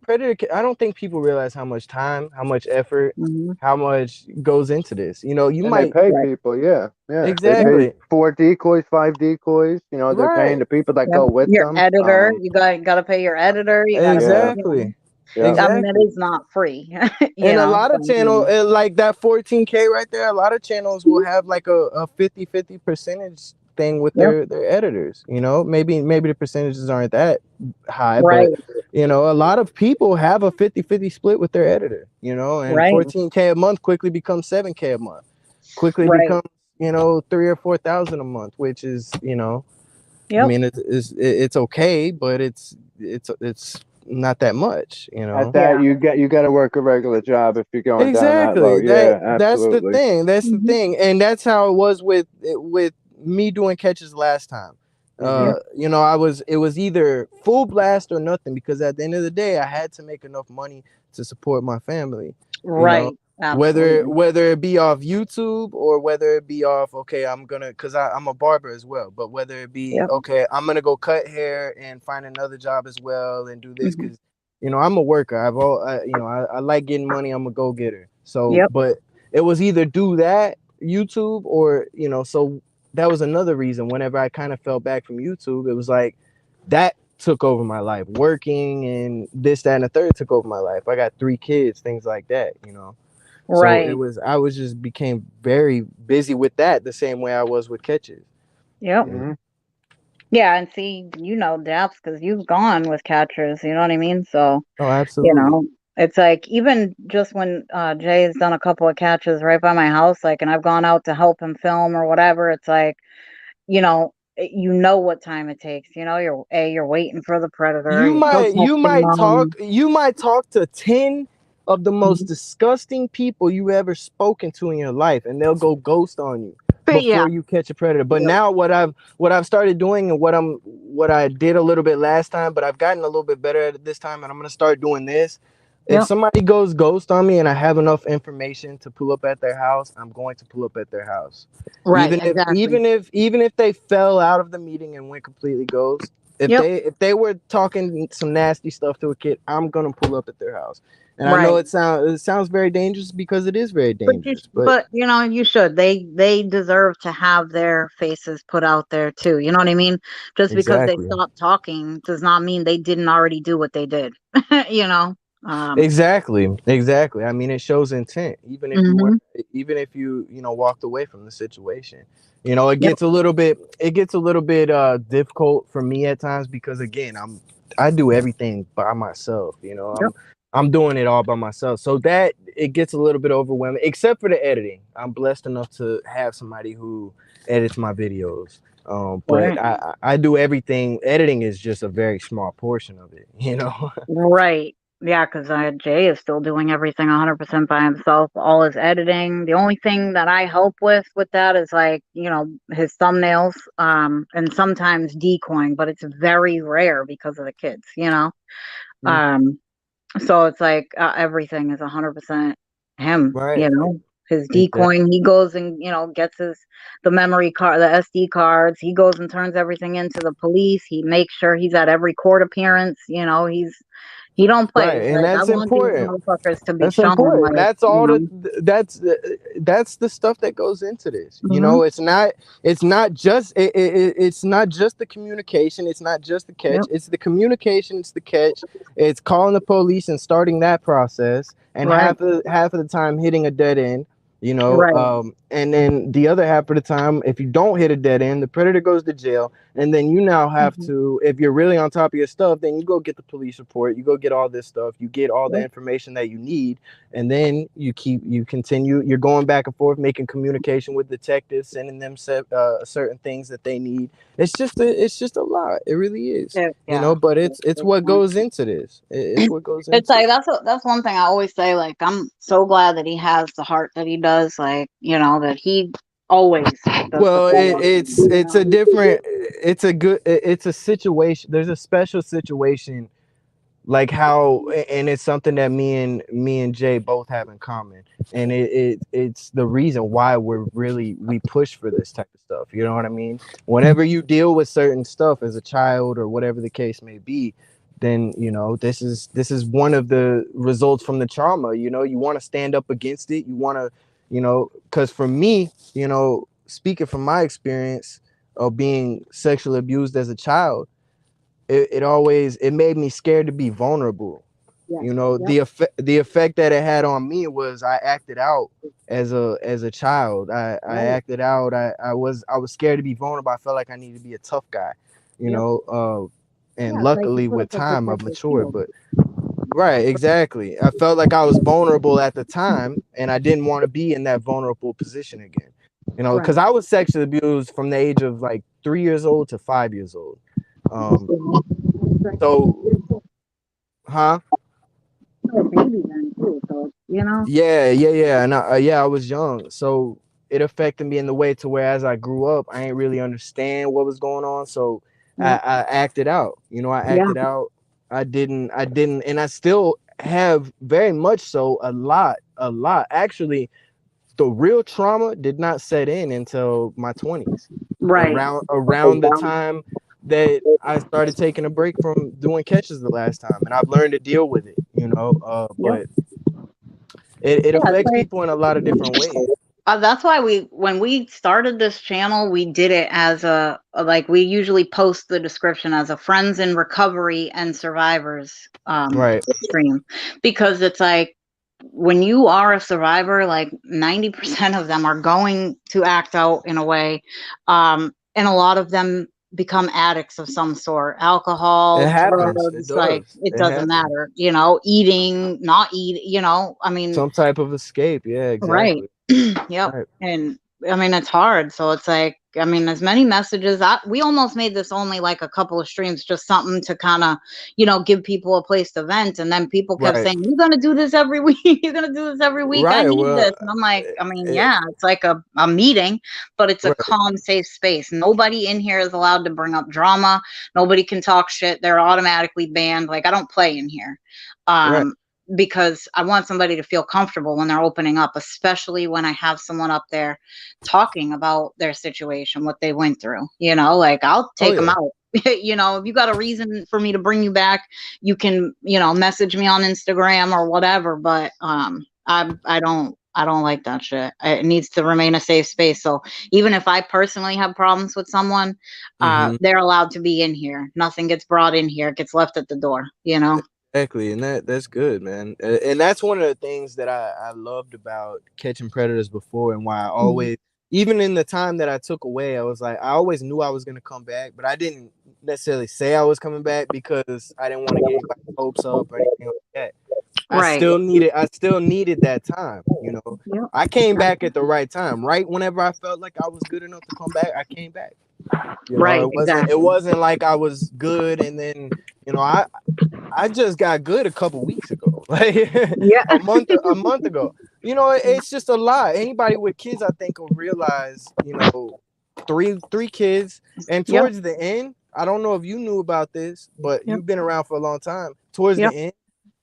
predator. I don't think people realize how much time, how much effort, Mhm. how much goes into this. You And they might pay Right. people, yeah, yeah. They Yep. pay exactly 4 decoys, 5 decoys. They're paying right, the people that Yep. go with Your them. editor, you got to pay your editor. You got to pay, Yeah, exactly. Yeah. I mean, it Exactly. is not free, And a lot So, of channel like that 14K right there, a lot of channels will have like a 50-50 percentage thing with yep, their editors, you know. Maybe the percentages aren't that high, right, but you know, a lot of people have a 50-50 split with their editor, you know, and right, 14K a month quickly becomes 7K a month, quickly right, becomes, you know, 3 or 4 thousand a month, which is, you know, I yep, mean, it's okay, but it's not that much, you At know. yeah, that, you got to work a regular job if you're going down that low. Exactly. Yeah, That's the absolutely. thing. That's the hmm, thing. And that's how it was with me doing catches last time. Hmm. yep, You know, it was either full blast or nothing, because at the end of the day I had to make enough money to support my family, you know. right, absolutely, Whether it be off YouTube or whether it be off, okay, I'm gonna, because I'm a barber as well, but whether it be, yep, okay, I'm gonna go cut hair and find another job as well and do this, hmm, because you know, I'm a worker. You know, I like getting money. I'm a go getter. So, yep, but it was either do that YouTube or, you know, so that was another reason. Whenever I kind of fell back from YouTube, it was like that took over my life. Working and this, that, and the third took over my life. I got 3 kids, things like that, you know. So right, I was just became very busy with that the same way I was with catches. yep. You know? Hmm. Yeah, and see, depths because you've gone with catchers, you know what I mean? So, Oh, you absolutely. know, it's like even just when Jay has done a couple of catches right by my house, like, and I've gone out to help him film or whatever, it's like, you know what time it takes. You're waiting for the predator. You're still texting them. You might talk to 10 of the most Mhm. disgusting people you ever spoken to in your life, and they'll go ghost on you But yeah, before you catch a predator. But yep, now what I've started doing, and what I did a little bit last time, but I've gotten a little bit better at it this time, and I'm gonna start doing this. If yep, somebody goes ghost on me and I have enough information to pull up at their house, I'm going to pull up at their house. right, exactly. Even if they fell out of the meeting and went completely ghost, Yep, if they were talking some nasty stuff to a kid, I'm gonna pull up at their house. And I know right. it sounds very dangerous, because it is very dangerous, but But you should. They deserve to have their faces put out there too. You know what I mean? Just because they exactly. stopped talking does not mean they didn't already do what they did. you know. Exactly. I mean, it shows intent, even if you weren't, Mhm. even if you know, walked away from the situation. You know, Yep. it gets a little bit difficult for me at times, because again, I do everything by myself. You know, Yep. I'm doing it all by myself, so that it gets a little bit overwhelming. Except for the editing, I'm blessed enough to have somebody who edits my videos. But Right. I do everything. Editing is just a very small portion of it. You know. Right. Yeah, because Jay is still doing everything 100% by himself. All his editing. The only thing that I help with that is like his thumbnails, and sometimes decoying, but it's very rare because of the kids. Um, So it's like everything is 100% him, Right. his Exactly. decoying. He goes and, gets the memory card, the SD cards. He goes and turns everything into the police. He makes sure he's at every court appearance. He don't play. Right, It's and like, I that's want these important. motherfuckers to be That's shown, important. like, That's the stuff that goes into this. You hmm, know, it's not just the communication. It's not just the catch. yep, It's the communication. It's the catch. It's calling the police and starting that process, and right, half of the time hitting a dead end. You know, right, and then the other half of the time, if you don't hit a dead end, the predator goes to jail, and then you now have hmm, to, if you're really on top of your stuff, then you go get the police report, you go get all this stuff, you get all the yep, information that you need, and then you continue, you're going back and forth, making communication with detectives, sending them certain things that they need. It's just a lot. It really is. You yeah. know, but it's what goes into this. It's what goes It's into like it. that's one thing I always say. Like, I'm so glad that he has the heart that he does. Like, that he always does the Well, follow up. it's a different, it's a good, it's a situation. There's a special situation, like how, and it's something that me and Jay both have in common, and it's the reason why we push for this type of stuff. You know what I mean? Whenever you deal with certain stuff as a child or whatever the case may be, then you know this is one of the results from the trauma. You know, you want to stand up against it. You want to, you know, because for me, you know, speaking from my experience of being sexually abused as a child, it always, it made me scared to be vulnerable. You know, the effect that it had on me was I acted out as a child. I acted out. I was scared to be vulnerable. I felt like I needed to be a tough guy, you know. And it's like you luckily put up with a time I've protective matured. shield. But right, exactly. I felt like I was vulnerable at the time, and I didn't want to be in that vulnerable position again. You know, because Right. I was sexually abused from the age of like 3 years old to 5 years old. Um, so, huh? A baby then too, so Yeah, and I was young, so it affected me in the way to where as I grew up, I didn't really understand what was going on, so Yep. I acted out. You know, I Yeah. acted out. I didn't, and I still have very much so a lot. Actually, the real trauma did not set in until my 20s, Right. around the time that I started taking a break from doing catches the last time, and I've learned to deal with it. You know, Yep. but it Yeah, it's affects like people in a lot of different ways. that's why when we started this channel, we did it as like we usually post the description as a friends in recovery and survivors Right. stream, because it's like when you are a survivor, like 90% of them are going to act out in a way, and a lot of them become addicts of some sort, It alcohol, happens. It drugs, like does. it It doesn't happens. matter, eating, not eat, I mean, Some type of escape. Yeah, right. exactly. Yep. Right. And I mean, it's hard. So it's like, I mean, as many messages. We almost made this only like a couple of streams, just something to kind of, give people a place to vent. And then people kept Right. saying, "You're gonna do this every week. You're gonna do this every week. I Right. need Well, this." And I'm like, I mean, it, yeah, it's like a meeting, but it's a right. calm, safe space. Nobody in here is allowed to bring up drama. Nobody can talk shit. They're automatically banned. Like I don't play in here. Right. Um, because I want somebody to feel comfortable when they're opening up, especially when I have someone up there talking about their situation, what they went through. Like I'll Oh take them yeah. out. If you got a reason for me to bring you back, you can, message me on Instagram or whatever. But I don't like that shit. It needs to remain a safe space. So even if I personally have problems with someone, Mm-hmm. they're allowed to be in here. Nothing gets brought in here. It gets left at the door. Exactly, and that's good, man. And that's one of the things that I loved about catching predators before, and why I Mhm. always, even in the time that I took away, I was like, I always knew I was gonna come back, but I didn't necessarily say I was coming back because I didn't want to get anybody's hopes up or anything like that. Right. I still needed that time, you know. Yep. I came back at the right time, right whenever I felt like I was good enough to come back, I came back. You know, Right. Exactly. it wasn't like I was good and then, you know, I just got good a couple weeks ago, like Yeah. a month ago. You know, it's just a lot. Anybody with kids, I think, will realize, you know, three kids, and Yep. towards the end, I don't know if you knew about this, but Yep. you've been around for a long time. Towards the Yep. end,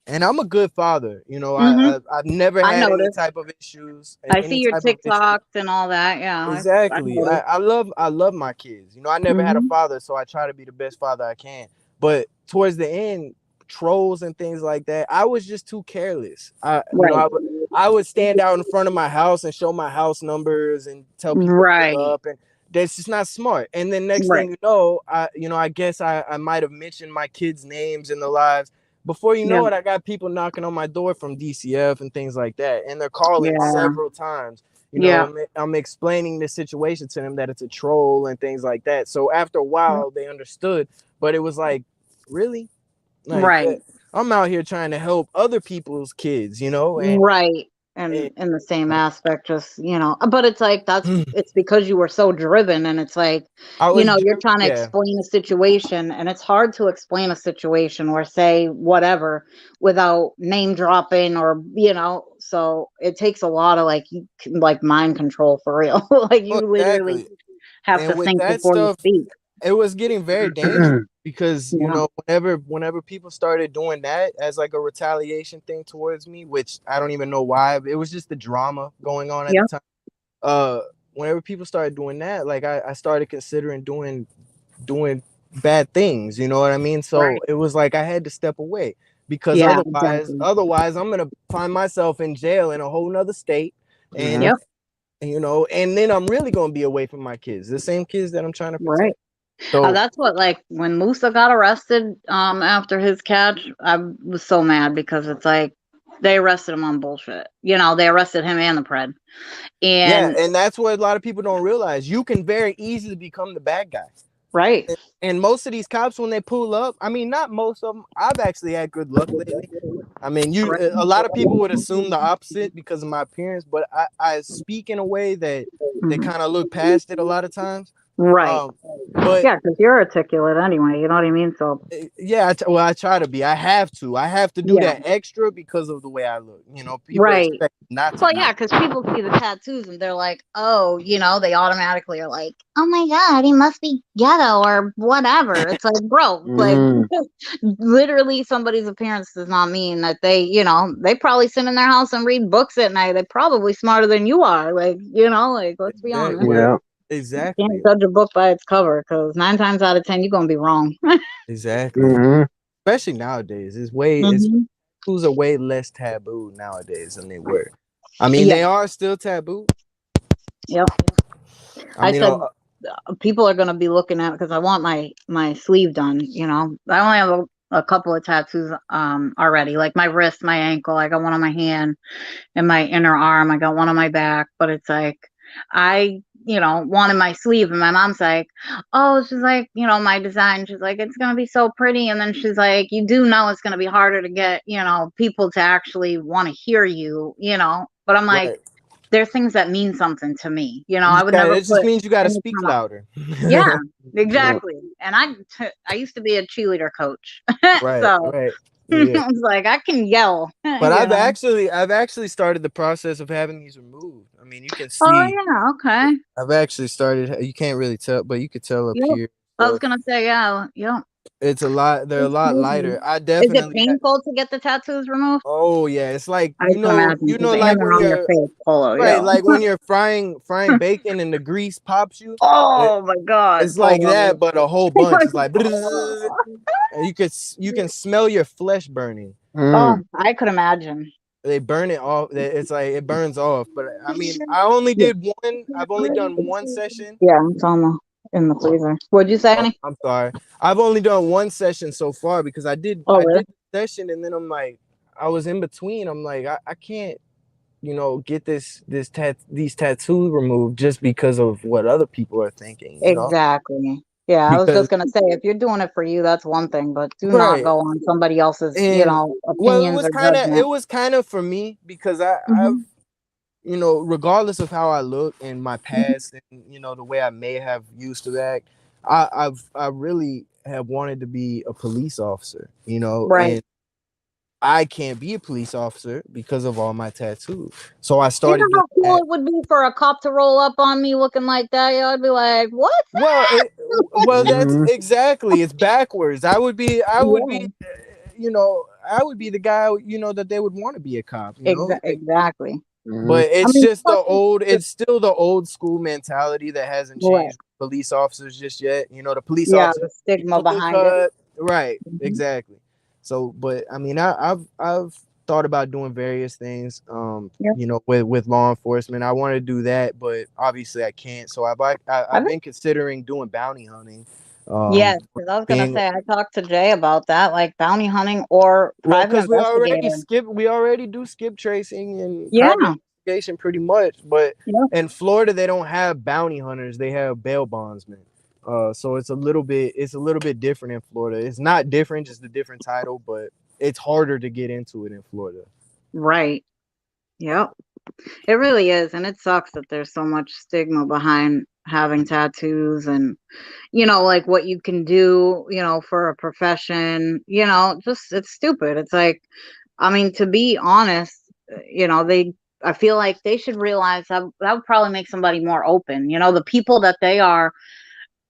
and I'm a good father. You know, Mhm. I've never I had any noticed. type of issues, I see any your type of issues. TikToks and all that. Yeah. I Exactly. noticed. I love my kids. You know, I never had a Mhm. father, so I try to be the best father I can. But towards the end, trolls and things like that, I was just too careless. Right. I would stand out in front of my house and show my house numbers and tell people to pull Right. up, and that's just not smart. And then next Right. thing you know, I guess I might have mentioned my kids' names in the lives. Before you Yeah. know it, I got people knocking on my door from DCF and things like that, and they're calling Yeah. several times. You know, Yeah. I'm explaining the situation to them that it's a troll and things like that. So after a Yeah. while, they understood. But it was like, really, like Right. I'm out here trying to help other people's kids, you know, Right. And and in the same aspect, just, but it's like it's because you were so driven, and it's like, I was you're driven. trying to Yeah, explain a situation, and it's hard to explain a situation or say whatever without name dropping, or, so it takes a lot of like mind control for real. Like oh, you literally exactly. have to And with think that before you stuff, speak. it was getting very dangerous because you Yeah. know whenever people started doing that as like a retaliation thing towards me, which I don't even know why, it was just the drama going on at the Yeah. time. uh Whenever people started doing that, like I started considering doing bad things, you know what I mean? So Right. it was like I had to step away because Yeah, otherwise exactly. otherwise I'm gonna find myself in jail in a whole nother state, Mhm. and Yep. you know, and then I'm really gonna be away from my kids, the same kids that I'm trying to Right. protect. So That's what, like, when Musa got arrested after his catch, I was so mad because it's like they arrested him on bullshit. You know, they arrested him and the pred. yeah, And and that's what a lot of people don't realize. You can very easily become the bad guy. right. And most of these cops, when they pull up, I mean, not most of them. I've actually had good luck lately. I mean, a lot of people would assume the opposite because of my appearance, but I speak in a way that they Mhm. kind of look past it a lot of times. Right. Um, but Yeah, because you're articulate anyway. You know what I mean? So yeah, well, I try to be. I have to. I have to do yeah. that extra because of the way I look. You know, people Right. expect not to Well, be. yeah, because people see the tattoos and they're like, oh, you know, they automatically are like, oh my God, he must be ghetto or whatever. It's like, bro, like Mm. literally somebody's appearance does not mean that they, you know, they probably sit in their house and read books at night. They're probably smarter than you are. Like, you know, like, let's be honest. Well, Yeah. You can't exactly, judge a book by its cover because 9 times out of 10, you're going to be wrong. exactly. Mm-hmm. Especially nowadays, it's Hmm. tattoos are way less taboo nowadays than they were. I mean, Yeah. they are still taboo. Yep. I I mean, said, people are going to be looking at because I want my sleeve done. You know, I only have a couple of tattoos already, like my wrist, my ankle. I got one on my hand and my inner arm. I got one on my back. But it's like I, you know, wanted my sleeve, and my mom's like, "Oh, she's like, you know, my design. She's like, it's gonna be so pretty." And then she's like, "You do know it's gonna be harder to get, you know, people to actually want to hear you, you know." But I'm like, right? there are things that mean something to me. You know, I would Yeah, never it just put means you got to any speak kind of louder. yeah, Yeah. exactly. And I used to be a cheerleader coach, Right, so right. Yeah. I was like, I can yell, But you know. I've actually started the process of having these removed. I mean, you can Oh see yeah, okay. I've actually started. You can't really tell, but you could tell up Yep. here. I was Stuff. gonna say, yeah, yep. It's a lot. They're a It's lot crazy. lighter. I Is it definitely. painful to get the tattoos removed? Oh yeah, it's like I can imagine because and like they're when on your you're face, polo, right, yeah. like when you're frying bacon and the grease pops you. It, Oh my God, it's like polo. that, but a whole bunch. It's like, and you can smell your flesh burning. Oh, Mm. I could imagine. They burn it off. It's like it burns off. But I mean, I only Yeah, did one. I've only done one session. yeah, it's on the in the freezer. What'd you say, honey? I'm sorry. I've only done one session so far because Oh, I really? did the session and then I'm like I was in between. I'm like I can't get these tattoos removed just because of what other people are thinking. Exactly. Yeah, I was Because just gonna say, if you're doing it for you, that's one thing, but do not right. go on somebody else's, you And know, well opinions or it judgment. was kind of for me because I've Hmm. regardless of how I look in my past and the way I may have used to act, I really have wanted to be a police officer, Right. and I can't be a police officer because of all my tattoos. So I You know started doing how cool that. it would be for a cop to roll up on me looking like that? Yeah, I'd be like, "What?" Well, that's Mm-hmm. exactly. It's backwards. Yeah, I would be the guy, that they would want to be a cop. Like, exactly. Mm-hmm. but I it's mean, just plus it's still the old school mentality that hasn't right. changed police officers just yet. The police Yeah, officer the stigma clean behind it. cut. Right, Hmm. exactly. So, but I mean, I've thought about doing various things, Yep. with law enforcement. I want to do that, but obviously I can't. So I I've been considering doing bounty hunting. Yes, because I was gonna Being say I talked to Jay about that, like bounty hunting or Well, private because investigator. we already do skip tracing and private Yeah, investigation pretty much, but yeah, in Florida they don't have bounty hunters; they have bail bondsmen. So it's a little bit different in Florida. It's not different, just a different title, but it's harder to get into it in Florida. right. Yep. It really is, and it sucks that there's so much stigma behind having tattoos and like what you can do, for a profession, just it's stupid. It's like, I mean, to be honest, I feel like they should realize that would probably make somebody more open. The people that they are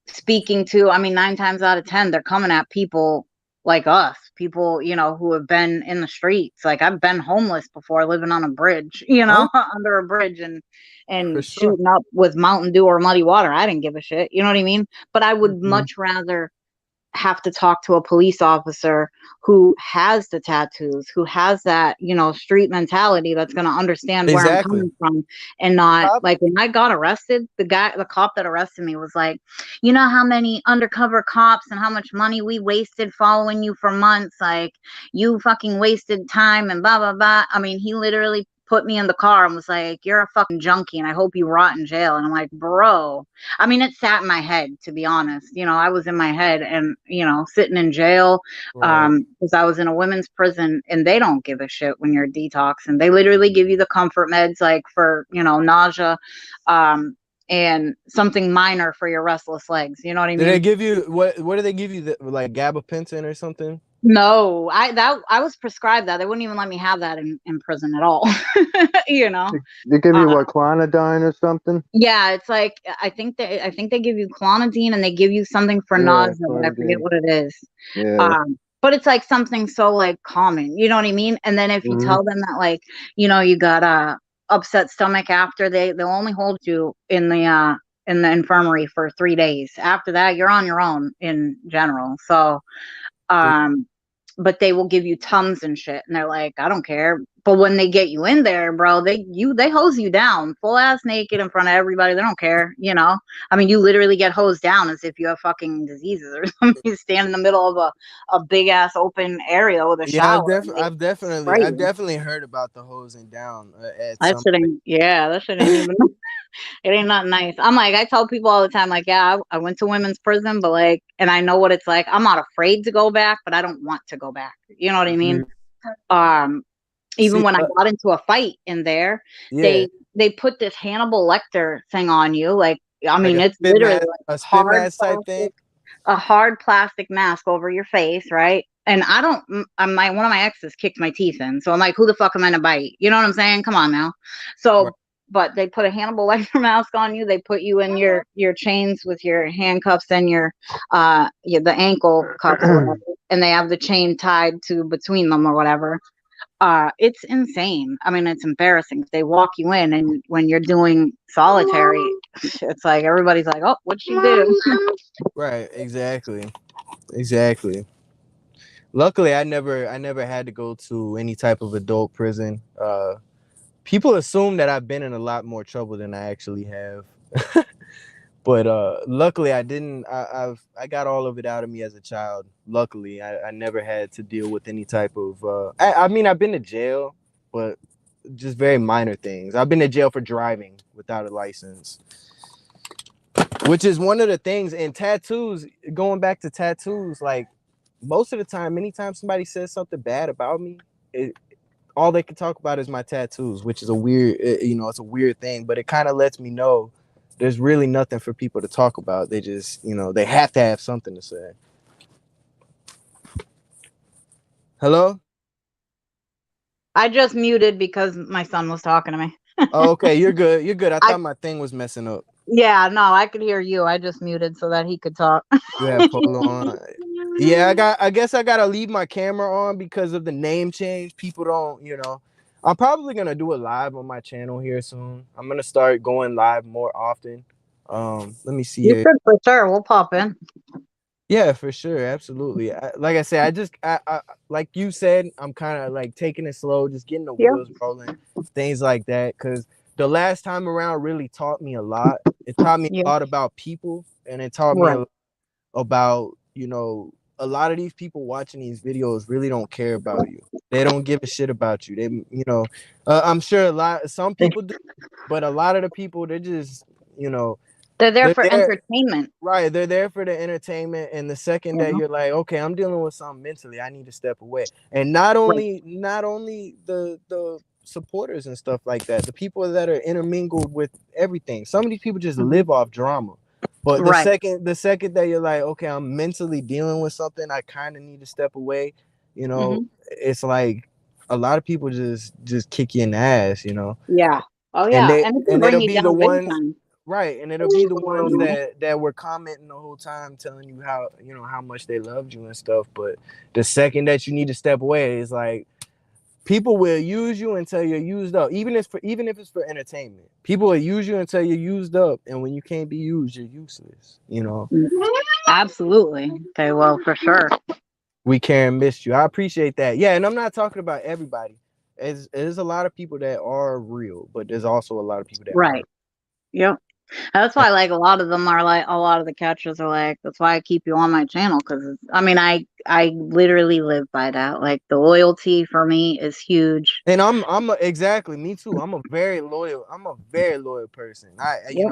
speaking to, I mean, 9 times out of 10, they're coming at people like us, people, who have been in the streets. Like I've been homeless before, living on a bridge, Oh, under a bridge and for sure. shooting up with Mountain Dew or muddy water. I didn't give a shit. You know what I mean? But I would Mm-hmm. much rather have to talk to a police officer who has the tattoos, who has that, you know, street mentality, that's going to understand where I'm Exactly. coming from. And not like, when I got arrested, the cop that arrested me was like, you know how many undercover cops and how much money we wasted following you for months? Like, you fucking wasted time and blah, blah, blah. I mean, he literally put me in the car and was like, you're a fucking junkie and I hope you rot in jail. And I'm like, bro, I mean, it sat in my head, to be honest. You know, I was in my head and, you know, sitting in jail, because I was in a women's prison, and they don't give a shit when you're detoxing. They literally give you the comfort meds, like for, you know, nausea, and something minor for your restless legs. You know what I mean? Do they give you what do they give you, like gabapentin or something? No, I was prescribed that. They wouldn't even let me have that in prison at all. You know? They give you what, clonidine or something? Yeah, it's like, I think they give you clonidine, and they give you something for nausea, but I forget clonidine. what it is. Yeah. But it's like something so like common, you know what I mean? And then if you tell them that, like, you know, you got a upset stomach after, they'll only hold you in the infirmary for 3 days. After that, you're on your own in general. So but they will give you Tums and shit, and they're like, I don't care. But when they get you in there, bro, they hose you down full ass naked in front of everybody. They don't care, you know. I mean, you literally get hosed down as if you have fucking diseases or something. You stand in the middle of a big ass open area with a Yeah, shower. I've definitely heard about the hosing down at That some shit point. ain't, yeah, that shit ain't even. It ain't not nice. I'm like, I tell people all the time, like, yeah, I went to women's prison, but like, and I know what it's like. I'm not afraid to go back, but I don't want to go back. You know what I mean? Even See, when I got into a fight in there, yeah, they put this Hannibal Lecter thing on you. Like, I like mean, it's literally like a spit mask type thing. plastic, a hard plastic mask over your face, right? And I don't, one of my exes kicked my teeth in. So I'm like, who the fuck am I to bite? You know what I'm saying? Come on now. Right. So, but they put a Hannibal Lecter mask on you. They put you in your chains with your handcuffs and the ankle cuffs or whatever. And they have the chain tied to between them or whatever. It's insane. I mean, it's embarrassing. They walk you in, and when you're doing solitary, it's like everybody's like, oh, what'd she do? Right, exactly. Luckily, I never had to go to any type of adult prison. People assume that I've been in a lot more trouble than I actually have. But luckily I didn't. I got all of it out of me as a child. Luckily, I never had to deal with any type of I mean, I've been to jail, but just very minor things. I've been to jail for driving without a license, which is one of the things in tattoos. Going back to tattoos, like most of the time, anytime somebody says something bad about me, all they can talk about is my tattoos, which is a weird, it's a weird thing, but it kind of lets me know there's really nothing for people to talk about. They just, they have to have something to say. Hello? I just muted because my son was talking to me. Oh, okay, you're good. You're good. I I thought my thing was messing up. Yeah, no, I could hear you. I just muted so that he could talk. You have polo on. Yeah, I guess I gotta leave my camera on because of the name change. People don't. I'm probably gonna do it live on my channel here soon. I'm gonna start going live more often. Let me see You here. could for sure. We'll pop in. Yeah, for sure, absolutely. Like I said, I like you said, I'm kind of like taking it slow, just getting the Yeah. wheels rolling, things like that. Because the last time around really taught me a lot. It taught me Yeah. a lot about people, and it taught me Right. about a lot of these people watching these videos really don't care about you. They don't give a shit about you. I'm sure some people do, but a lot of the people, they're just They're there they're for there. entertainment. Right, they're there for the entertainment, and the second You that know? you're like, okay, I'm dealing with something mentally, I need to step away. And Right. not only the supporters and stuff like that, the people that are intermingled with everything. Some of these people just Mm-hmm. live off drama. But the Right. second that you're like, okay, I'm mentally dealing with something, I kind of need to step away. Mm-hmm. It's like a lot of people just kick you in the ass. Yeah. Oh And yeah. they And it can and bring it'll you be the down big ones. time. Right, and it'll be the ones You know? that were commenting the whole time, telling you how much they loved you and stuff. But the second that you need to step away, it's like people will use you until you're used up. Even if it's for entertainment, people will use you until you're used up, and when you can't be used, you're useless. Mm. Absolutely. They will for sure. We care and missed you. I appreciate that. Yeah, and I'm not talking about everybody. There's a lot of people that are real, but there's also a lot of people that Right. aren't. Yep. That's why, like, a lot of them are like, a lot of the catchers are like, that's why I keep you on my channel. Cause I mean, I literally live by that. Like, the loyalty for me is huge. And exactly me too. I'm a very loyal person. Yep.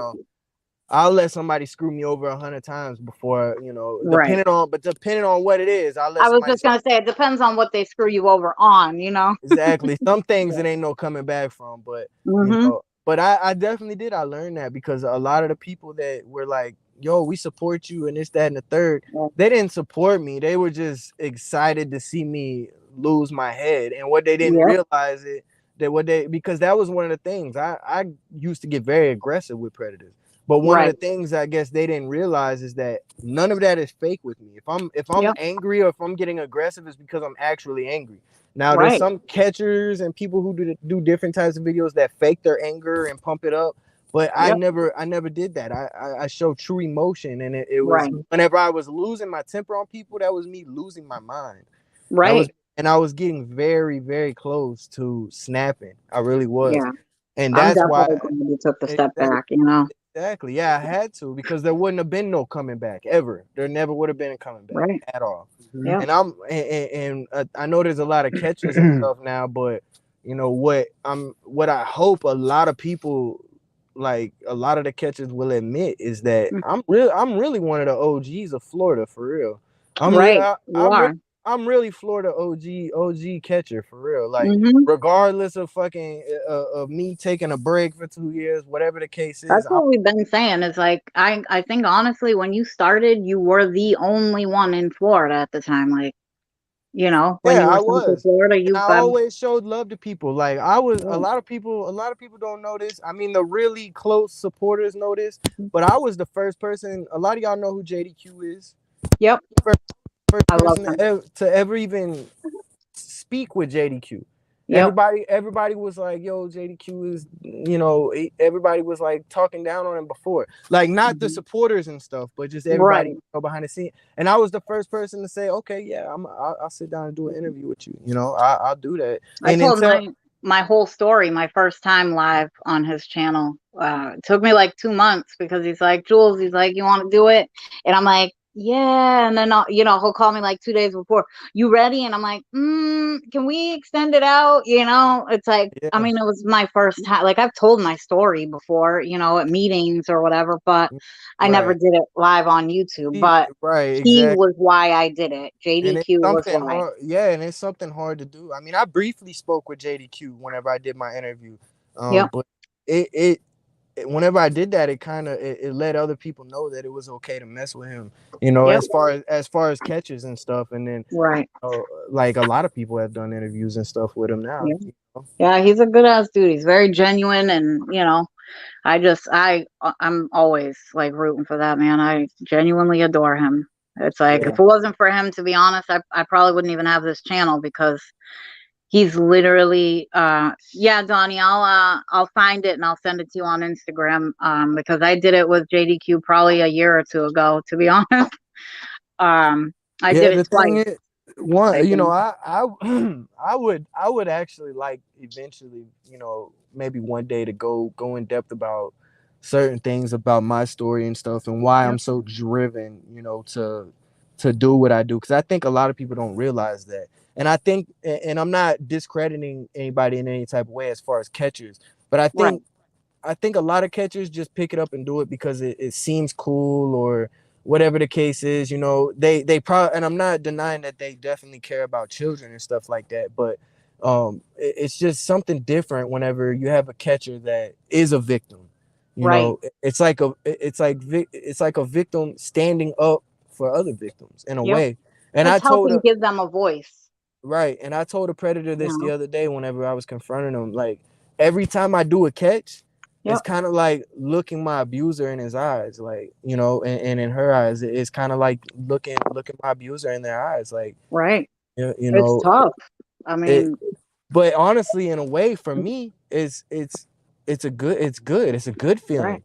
I'll let somebody screw me over 100 times before, Right. depending on what it is, I'll let I was somebody. just gonna say, it depends on what they screw you over on, you know? Exactly. Some things Yeah. it ain't no coming back from, but Mm-hmm. but I definitely did. I learned that because a lot of the people that were like, yo, we support you and this, that, and the third, Yeah. they didn't support me. They were just excited to see me lose my head. And what they didn't Yep. realize it that what they because that was one of the things. I used to get very aggressive with predators. But one of the Right. things I guess they didn't realize is that none of that is fake with me. If I'm Yep. angry or if I'm getting aggressive, it's because I'm actually angry. Now there's Right. some catchers and people who do different types of videos that fake their anger and pump it up, but Yep. I never did that. I show true emotion, and it was Right. whenever I was losing my temper on people, that was me losing my mind. That was Right. and I was getting very very close to snapping. I really was, Yeah. and I'm that's why. definitely glad you took the step Exactly, back, you know? exactly. Yeah, I had to because there wouldn't have been no coming back ever. There never would have been a coming back Right. at all. Mhm. Yep. And I know there's a lot of catchers and stuff now, but what I hope a lot of people, like a lot of the catchers, will admit is that Mm. I'm really one of the OGs of Florida for real. I'm real Right. I, You I'm real are. I'm really Florida OG catcher for real. Like Mm-hmm. regardless of fucking of me taking a break for 2 years, whatever the case That's is, what we've been saying. Is like, I think honestly, when you started, you were the only one in Florida at the time. Like, you know, when yeah, you were I sent to was. Florida, And you I always showed love to people. Like I was yeah. a lot of people don't know this. I mean, the really close supporters know this, but I was the first person. A lot of y'all know who JDQ is. Yep. First, first I love person him. to ever even speak with JDQ. Yep. Everybody was like, "Yo, JDQ is," everybody was like talking down on him before, like not the Mhm. supporters and stuff, but just everybody Right. behind the scene. And I was the first person to say, "Okay, yeah, I'll sit down and do an interview with you. I'll do that." I And told until my whole story my first time live on his channel. It took me like 2 months because he's like, Jules, he's like, you want to do it? And I'm like, yeah. And then he'll call me like 2 days before. You ready? And I'm like, can we extend it out? It's like, I yeah, mean, it was my first time. Like, I've told my story before, at meetings or whatever, but I never right, did it live on YouTube. But right, he exactly. was why I did it. And it's JDQ was something why. hard, yeah, and it's something hard to do. I mean, I briefly spoke with JDQ whenever I did my interview, Yep. but it whenever I did that, it kind of it let other people know that it was okay to mess with him. Yep. As far as catches and stuff, and then Right. like a lot of people have done interviews and stuff with him now. Yeah. Yeah, he's a good ass dude. He's very genuine, and I'm always like rooting for that man. I genuinely adore him. It's like Yeah, if it wasn't for him, to be honest, I probably wouldn't even have this channel because he's literally yeah, Donnie, I'll find it and I'll send it to you on Instagram because I did it with JDQ probably a year or two ago, to be honest. I yeah. did it The thing twice, is, I one, think. I would actually like eventually, maybe one day to go in depth about certain things about my story and stuff and why Yep. I'm so driven, to do what I do. Because I think a lot of people don't realize that. And I think, and I'm not discrediting anybody in any type of way as far as catchers, but Right. I think a lot of catchers just pick it up and do it because it seems cool or whatever the case is. They probably, and I'm not denying that they definitely care about children and stuff like that, but it's just something different whenever you have a catcher that is a victim. Right. It's like a victim standing up for other victims in a Yep. way. And I It's told helping her, give them a voice. right, and I told a predator You this the know. other day whenever I was confronting him. Like every time I do a catch, it's Yep. kind of like looking my abuser in his eyes, like and in her eyes, it's kind of like looking my abuser in their eyes, like Right. you, you It's know tough. I it. mean, But honestly, in a way, for me, it's a good feeling. right.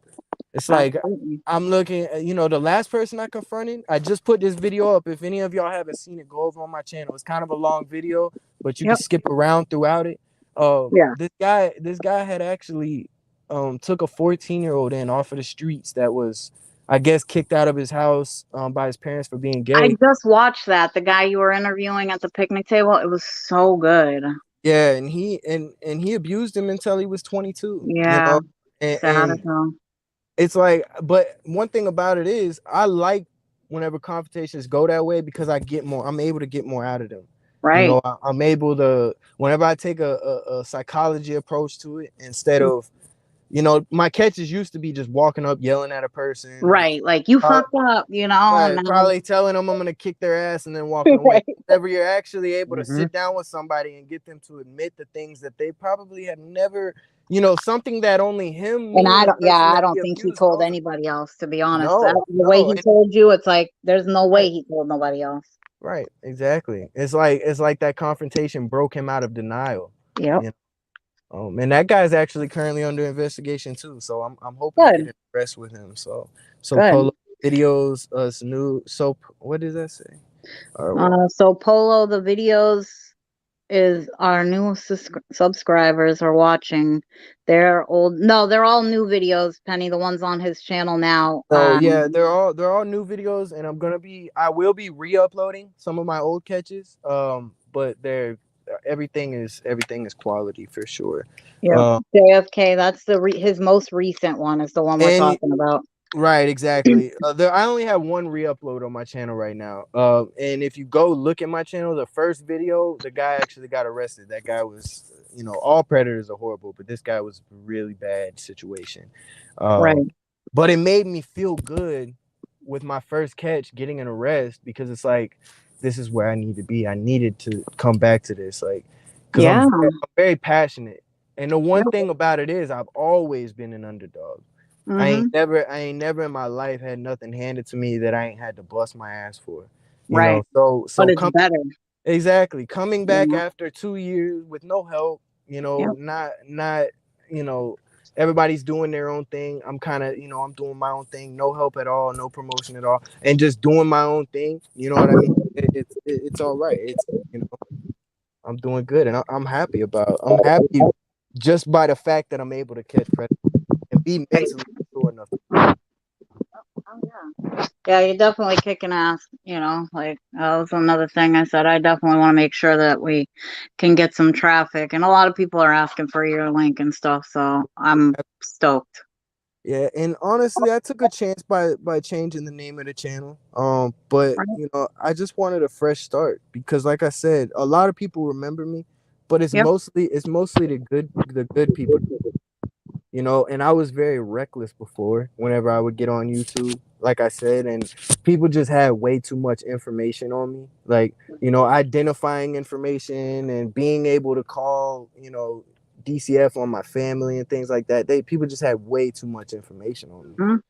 It's like Absolutely. I'm looking at, the last person I confronted, I just put this video up. If any of y'all haven't seen it, go over on my channel. It's kind of a long video, but you can Yep. skip around throughout it. Yeah. This guy had actually took a 14-year-old in off of the streets that was, I guess, kicked out of his house by his parents for being I gay. just watched that. The guy you were interviewing at the picnic table. It was so good. Yeah, and he abused him until he was 22, Yeah. Sad as and hell. it's like, but one thing about it is I like whenever confrontations go that way because I'm able to get more out of them. Right. I'm able to, whenever I take a psychology approach to it, instead of, my catches used to be just walking up, yelling at a person, Right. Like you uh, fucked up, and right, now probably telling them I'm going to kick their ass and then walking away. right. Whenever you're actually able to Mm-hmm. sit down with somebody and get them to admit the things that they probably have never, something that only him, And me, and the person I that don't he think he abused told knows about. anybody else, to be honest. No, The way no. he told you, it's like there's no way Right, he told nobody else. right, exactly. It's like that confrontation broke him out of denial. Yep. You and that guy's actually currently under investigation too. So I'm hoping to get Good. an arrest with him. So Good. Polo videos, new. So what does that say? So Polo, the videos is our new subscribers are watching. They're old. No, they're all new videos, Penny. The ones on his channel now. So yeah, they're all new videos, and I will be re-uploading some of my old catches. But everything is quality for sure. Yep. Um, JFK. That's his most recent one. Is the one we're and talking about. Right, exactly. I only have one re-upload on my channel right now. And if you go look at my channel, the first video, the guy actually got arrested. That guy was, all predators are horrible, but this guy was a really bad situation. Right. But it made me feel good with my first catch getting an arrest because it's like, this is where I need to be. I needed to come back to this, like, because Yeah. I'm very passionate. And the one Yep. thing about it is I've always been an underdog. Mm-hmm. I ain't never in my life had nothing handed to me that I ain't had to bust my ass for. Right. But So it's better. exactly coming back Yeah. after 2 years with no help, Yep. not you know, everybody's doing their own thing. I'm kind of, I'm doing my own thing, no help at all, no promotion at all, and just doing my own thing. You know what I mean? It's all right. I'm doing good, and I'm happy just by the fact that I'm able to catch predators and be Right. mentally mature enough. Oh yeah. Yeah, you're definitely kicking ass, like that was another thing I said. I definitely want to make sure that we can get some traffic. And a lot of people are asking for your link and stuff, so I'm stoked. Yeah, and honestly, I took a chance by changing the name of the channel. But Right. I just wanted a fresh start because, like I said, a lot of people remember me, but it's Yep. mostly the good people. And I was very reckless before whenever I would get on YouTube, like I said, and people just had way too much information on me. Like, identifying information and being able to call, DCF on my family and things like that. People just had way too much information on me. Mhm.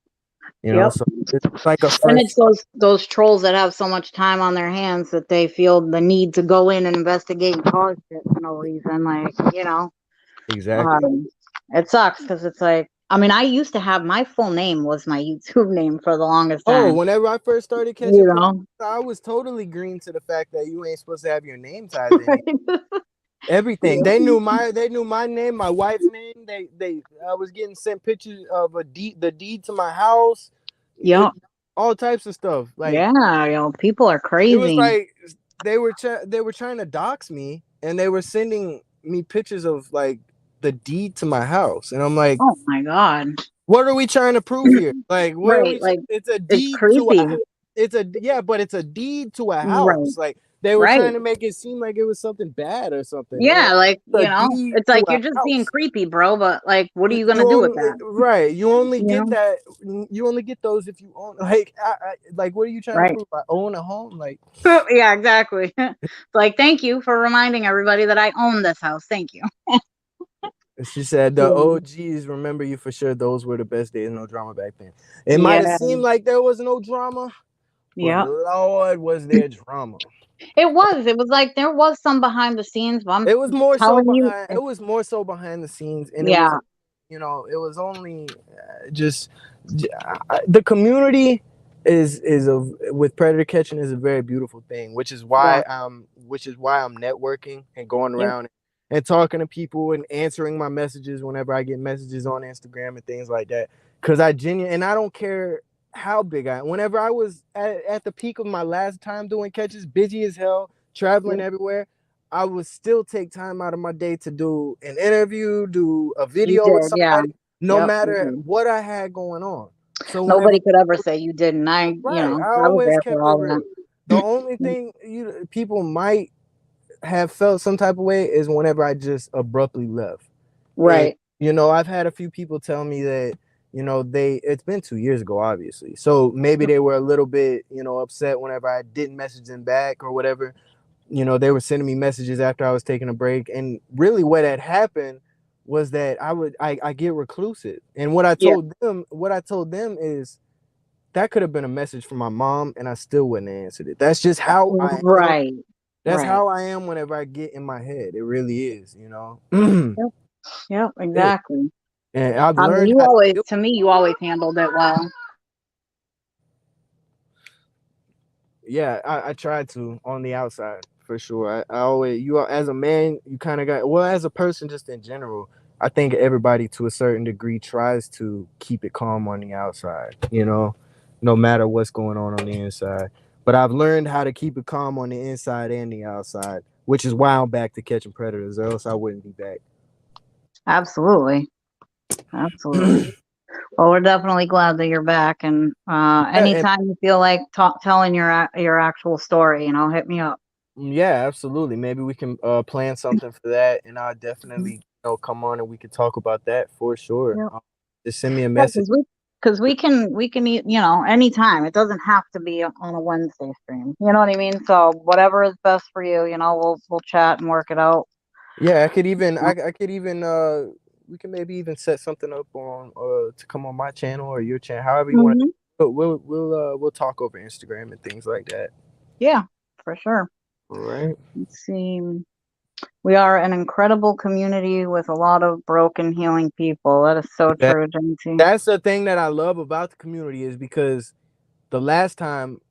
Yep. So it's like a And fresh it's those trolls that have so much time on their hands that they feel the need to go in and investigate and cause shit for no reason. Like, exactly. it sucks because it's like, I mean, I used to have my full name was my YouTube name for the longest Oh, time. whenever I first started catching You predators, know, I was totally green to the fact that you ain't supposed to have your name tied to anything. Everything. They knew my name, my wife's name. I was getting sent pictures of the deed to my house. Yep. All types of stuff. Like, Yeah, people are it was crazy. like they were trying to dox me, and they were sending me pictures of like the deed to my house, and I'm like, Oh my God. what are we trying to prove here? Like, what are Right. we? Like, It's a it's deed to creepy. a. It's a yeah, but it's a deed to a Right. house. Like, they were Right. trying to make it seem like it was something bad or something. Yeah, like, It's a deed it's to like a you're just being house. creepy, bro, but like, what are you going to You do with only that? right. You only You get know? that. You only get those if you own. Like, like, what are you trying to Right. prove? I own a home. Like, Yeah, exactly. Like, thank you for reminding everybody that I own this house. Thank you. she said, the Yeah. OGs remember you for sure. Those were the best days. No drama back then. It might have Yeah. seemed like there was no drama, but Yeah. Lord, was there drama. It was. It was like there was some behind the scenes, but I'm It was more so telling you, behind. It was more so behind the scenes, and it was yeah. it was only just the community is a with predator catching is a very beautiful thing, Yeah. which is why I'm networking and going Yep. around and talking to people and answering my messages whenever I get messages on Instagram and things like that. Because and I don't care how big I am. Whenever I was at the peak of my last time doing catches, busy as hell, traveling Yep. everywhere, I would still take time out of my day to do an interview, do a You video with did. Yeah. somebody, no Yep. You matter did. what I had going on. So whenever, Nobody could ever say you didn't. right, I I was always there for kept it all real. that. The only thing people might have felt some type of way is whenever I just abruptly left. And Right. I've had a few people tell me that it's been 2 years ago, obviously. So maybe they were a little bit upset whenever I didn't message them back or whatever. They were sending me messages after I was taking a break, and really what had happened was that I get reclusive, and Yeah. what I told them is that could have been a message from my mom, and I still wouldn't have answered it. That's just how I am. Right. That's Right. how I am whenever I get in my head. It really is. Yep. Yep. It, Exactly. and I've I mean, learned how to deal. to me, you always handled it well. Yeah, I try to on the outside for sure. I always as a man, you kind of got as a person just in general. I think everybody to a certain degree tries to keep it calm on the outside, no matter what's going on the inside. But I've learned how to keep it calm on the inside and the outside, which is why I'm back to catching predators, or else I wouldn't be back. Absolutely. Absolutely. Well, we're definitely glad that you're back. And Yeah, and anytime you feel like telling your actual story, hit me up. yeah, absolutely. Maybe we can plan something for that, and I'll definitely come on and we can talk about that for sure. Yeah, Just send me a yeah, message. because we can eat, anytime. It doesn't have to be on a Wednesday stream. You know what I mean? So whatever is best for you, we'll chat and work it out. Yeah, I could even we can maybe even set something up on to come on my channel or your channel, however you want to. Hmm. But we'll talk over Instagram and things like that. Yeah, for sure. All right. Let's see. We are an incredible community with a lot of broken, healing people. That is so That true, Genty. that's the thing that I love about the community is because the last time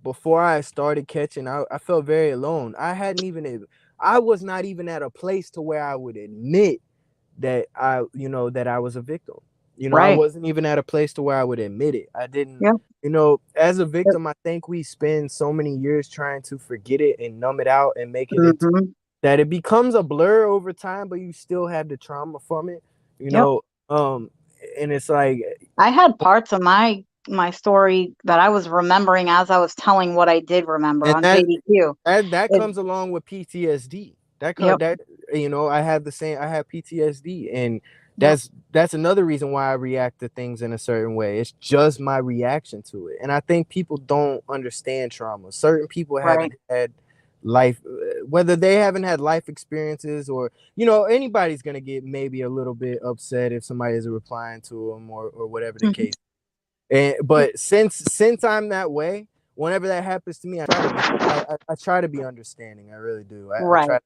before I started catching, I felt very alone. I was not even at a place to where I would admit that that I was a victim. I Right. wasn't even at a place to where I would admit it. I didn't, Yep. as a victim, I think we spend so many years trying to forget it and numb it out and make it into Mm-hmm. that it becomes a blur over time, but you still have the trauma from it, you Yep. know. Um, and it's like, I had parts of my story that I was remembering as I was telling what I did remember and on JDQ. that It, comes along with PTSD. yep. That I had I have PTSD, and Yep. that's another reason why I react to things in a certain way. It's just my reaction to it, and I think people don't understand trauma. Certain people Right. haven't had life, whether they haven't had life experiences, or anybody's gonna get maybe a little bit upset if somebody isn't replying to them, or whatever the Mhm. case. And but since I'm that way, whenever that happens to me, I try to be understanding. I really do. I Right. try.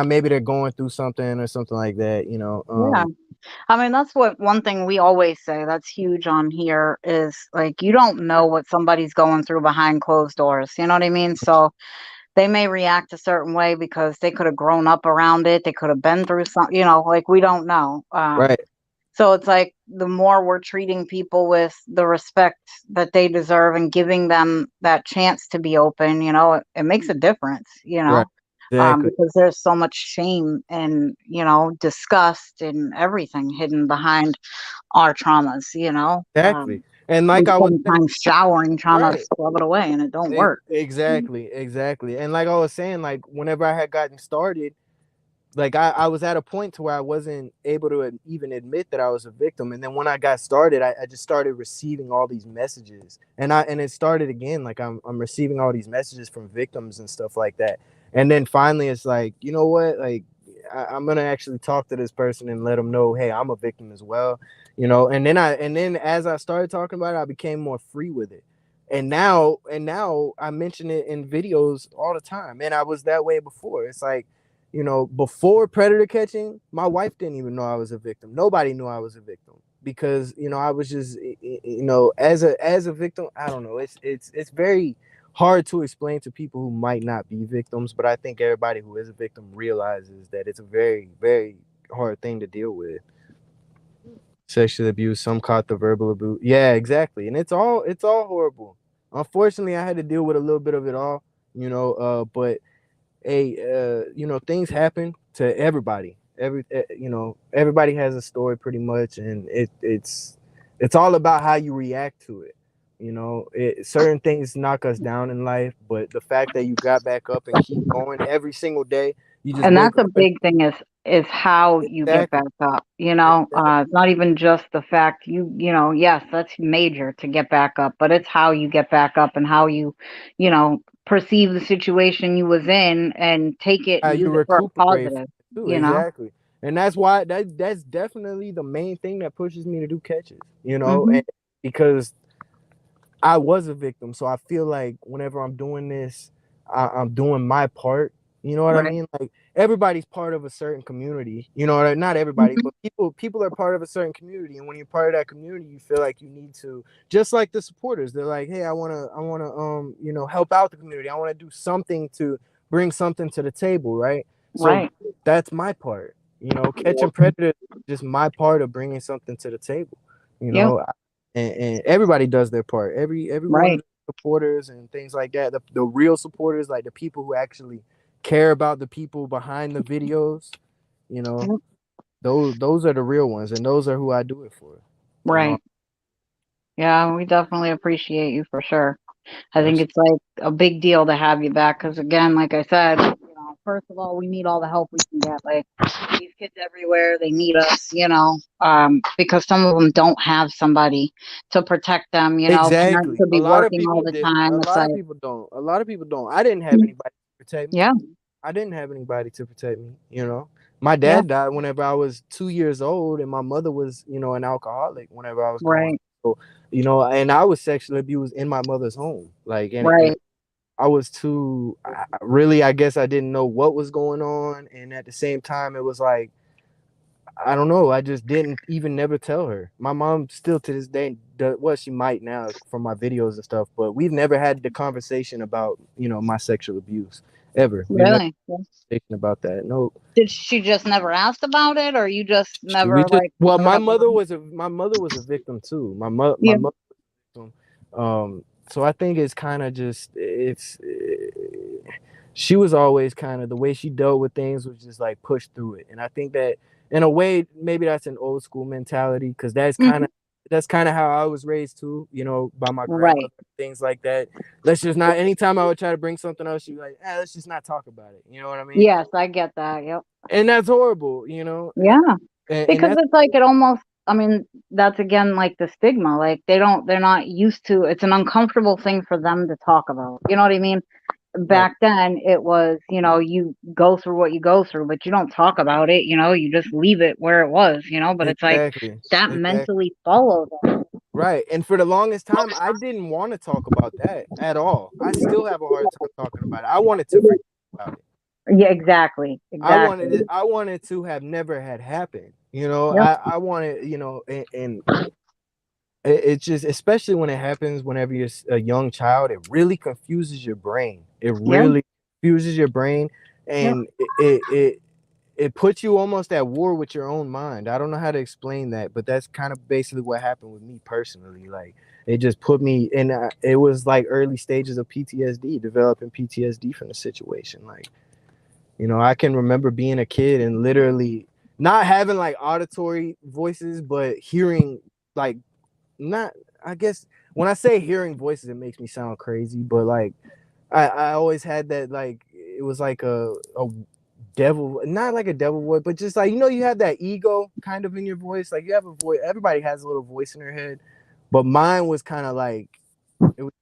Maybe they're going through something or something like that. Yeah. I mean, that's what one thing we always say that's huge on here is like you don't know what somebody's going through behind closed doors. You know what I mean? So they may react a certain way because they could have grown up around it. They could have been through some, like we don't know. Right, So it's like the more we're treating people with the respect that they deserve and giving them that chance to be open, it makes a difference, right, exactly, because there's so much shame and, disgust and everything hidden behind our traumas, exactly. And we like I was spend saying, time showering, trying to right. scrub it away, and it don't work. Exactly, exactly. And like I was saying, like whenever I had gotten started, like I was at a point to where I wasn't able to even admit that I was a victim. And then when I got started, I just started receiving all these messages, and it started again. Like I'm receiving all these messages from victims and stuff like that. And then finally, it's like, you know what, like I'm gonna actually talk to this person and let them know, hey, I'm a victim as well. And then as I started talking about it, I became more free with it. And now I mention it in videos all the time. And I was that way before. It's like, before predator catching, my wife didn't even know I was a victim. Nobody knew I was a victim because I was just as a victim. I don't know. It's very hard to explain to people who might not be victims, but I think everybody who is a victim realizes that it's a very, very hard thing to deal with. Sexual abuse, some caught the verbal abuse. Yeah, exactly. And it's all horrible. Unfortunately, I had to deal with a little bit of it all, but things happen to everybody. Everybody has a story pretty much, and it's all about how you react to it. Certain things knock us down in life, but the fact that you got back up and keep going every single day, you just And wake that's a up and big thing is how you get exactly, back up. exactly It's not even just the fact yes, that's major to get back up, but it's how you get back up and how you know, perceive the situation you was in and take it how and you use it for a recuperate from positive, it too. you know? Exactly, and that's why that's definitely the main thing that pushes me to do catches. Mhm. And because I was a victim, so I feel like whenever I'm doing this, I'm doing my part. You know what I Right. mean? Like everybody's part of a certain community. Not everybody, Mhm. but people are part of a certain community, and when you're part of that community, you feel like you need to. Just like the supporters, they're like, "Hey, I wanna, help out the community. I want to do something to bring something to the table, right?" So Right. that's my part. Catching predators is just my part of bringing something to the table. You Yep. know, and everybody does their part. Every one of Right. the supporters and things like that. The real supporters, like the people who actually care about the people behind the videos. You know, Yep. those are the real ones, and those are who I do it for. Right. Yeah, we definitely appreciate you for sure. I think Absolutely. it's like a big deal to have you back because, again, like I said, first of all, we need all the help we can get. Like these kids everywhere, they need us, because some of them don't have somebody to protect them. Parents Exactly. could be working all the A time. It's lot of like, people don't. A lot of people don't. I didn't have anybody to protect me. yeah, I didn't have anybody to protect me. My yeah, dad died whenever I was 2 years old, and my mother was, an alcoholic whenever I was growing up. right, So, and I was sexually abused in my mother's home. Like, and right, I was too, really, I guess I didn't know what was going on. And at the same time, it was like, I don't know. I just didn't even never tell her. My mom still to this day, well, she might now from my videos and stuff, but we've never had the conversation about, my sexual abuse ever. We've never really. Yeah. thinking about that. No, Did she just never ask about it, or you just we never just like well, brought it up? my mother was a victim too. My Yeah. mother was a victim. So I think it's kind of just she was always kind of the way she dealt with things was just like push through it, and I think that in a way maybe that's an old school mentality because Mhm. that's kind of how I was raised too, by my Right. grandmother, things like that. Let's just not. Anytime I would try to bring something else, she'd be like, let's just not talk about it. You know what I mean? Yes, I get that. Yep. And that's horrible, Yeah. and Because that's it's like it almost I mean, that's again like the stigma. Like they're not used to it's an uncomfortable thing for them to talk about. You know what I mean? right. Back then it was, you go through what you go through, but you don't talk about it, you just leave it where it was, but it's like Exactly. that Exactly. mentally follows us. Right. And for the longest time, I didn't want to talk about that at all. I still have a hard time talking about it. I wanted to forget about it. Yeah, exactly. Exactly. I wanted to have never had happened. Yep. I wanted, and it's just, especially when it happens whenever you're a young child, it really confuses your brain. It Yep. really confuses your brain, Yep. and it puts you almost at war with your own mind. I don't know how to explain that, but that's kind of basically what happened with me personally. Like it just put me in. It was like early stages of PTSD, developing PTSD from the situation. Like I can remember being a kid and literally not having like auditory voices, but hearing like not. I guess when I say hearing voices, it makes me sound crazy, but like I always had that like it was like a devil, not like a devil voice, but just like you have that ego kind of in your voice. Like you have a voice. Everybody has a little voice in their head, but mine was kind of like it was.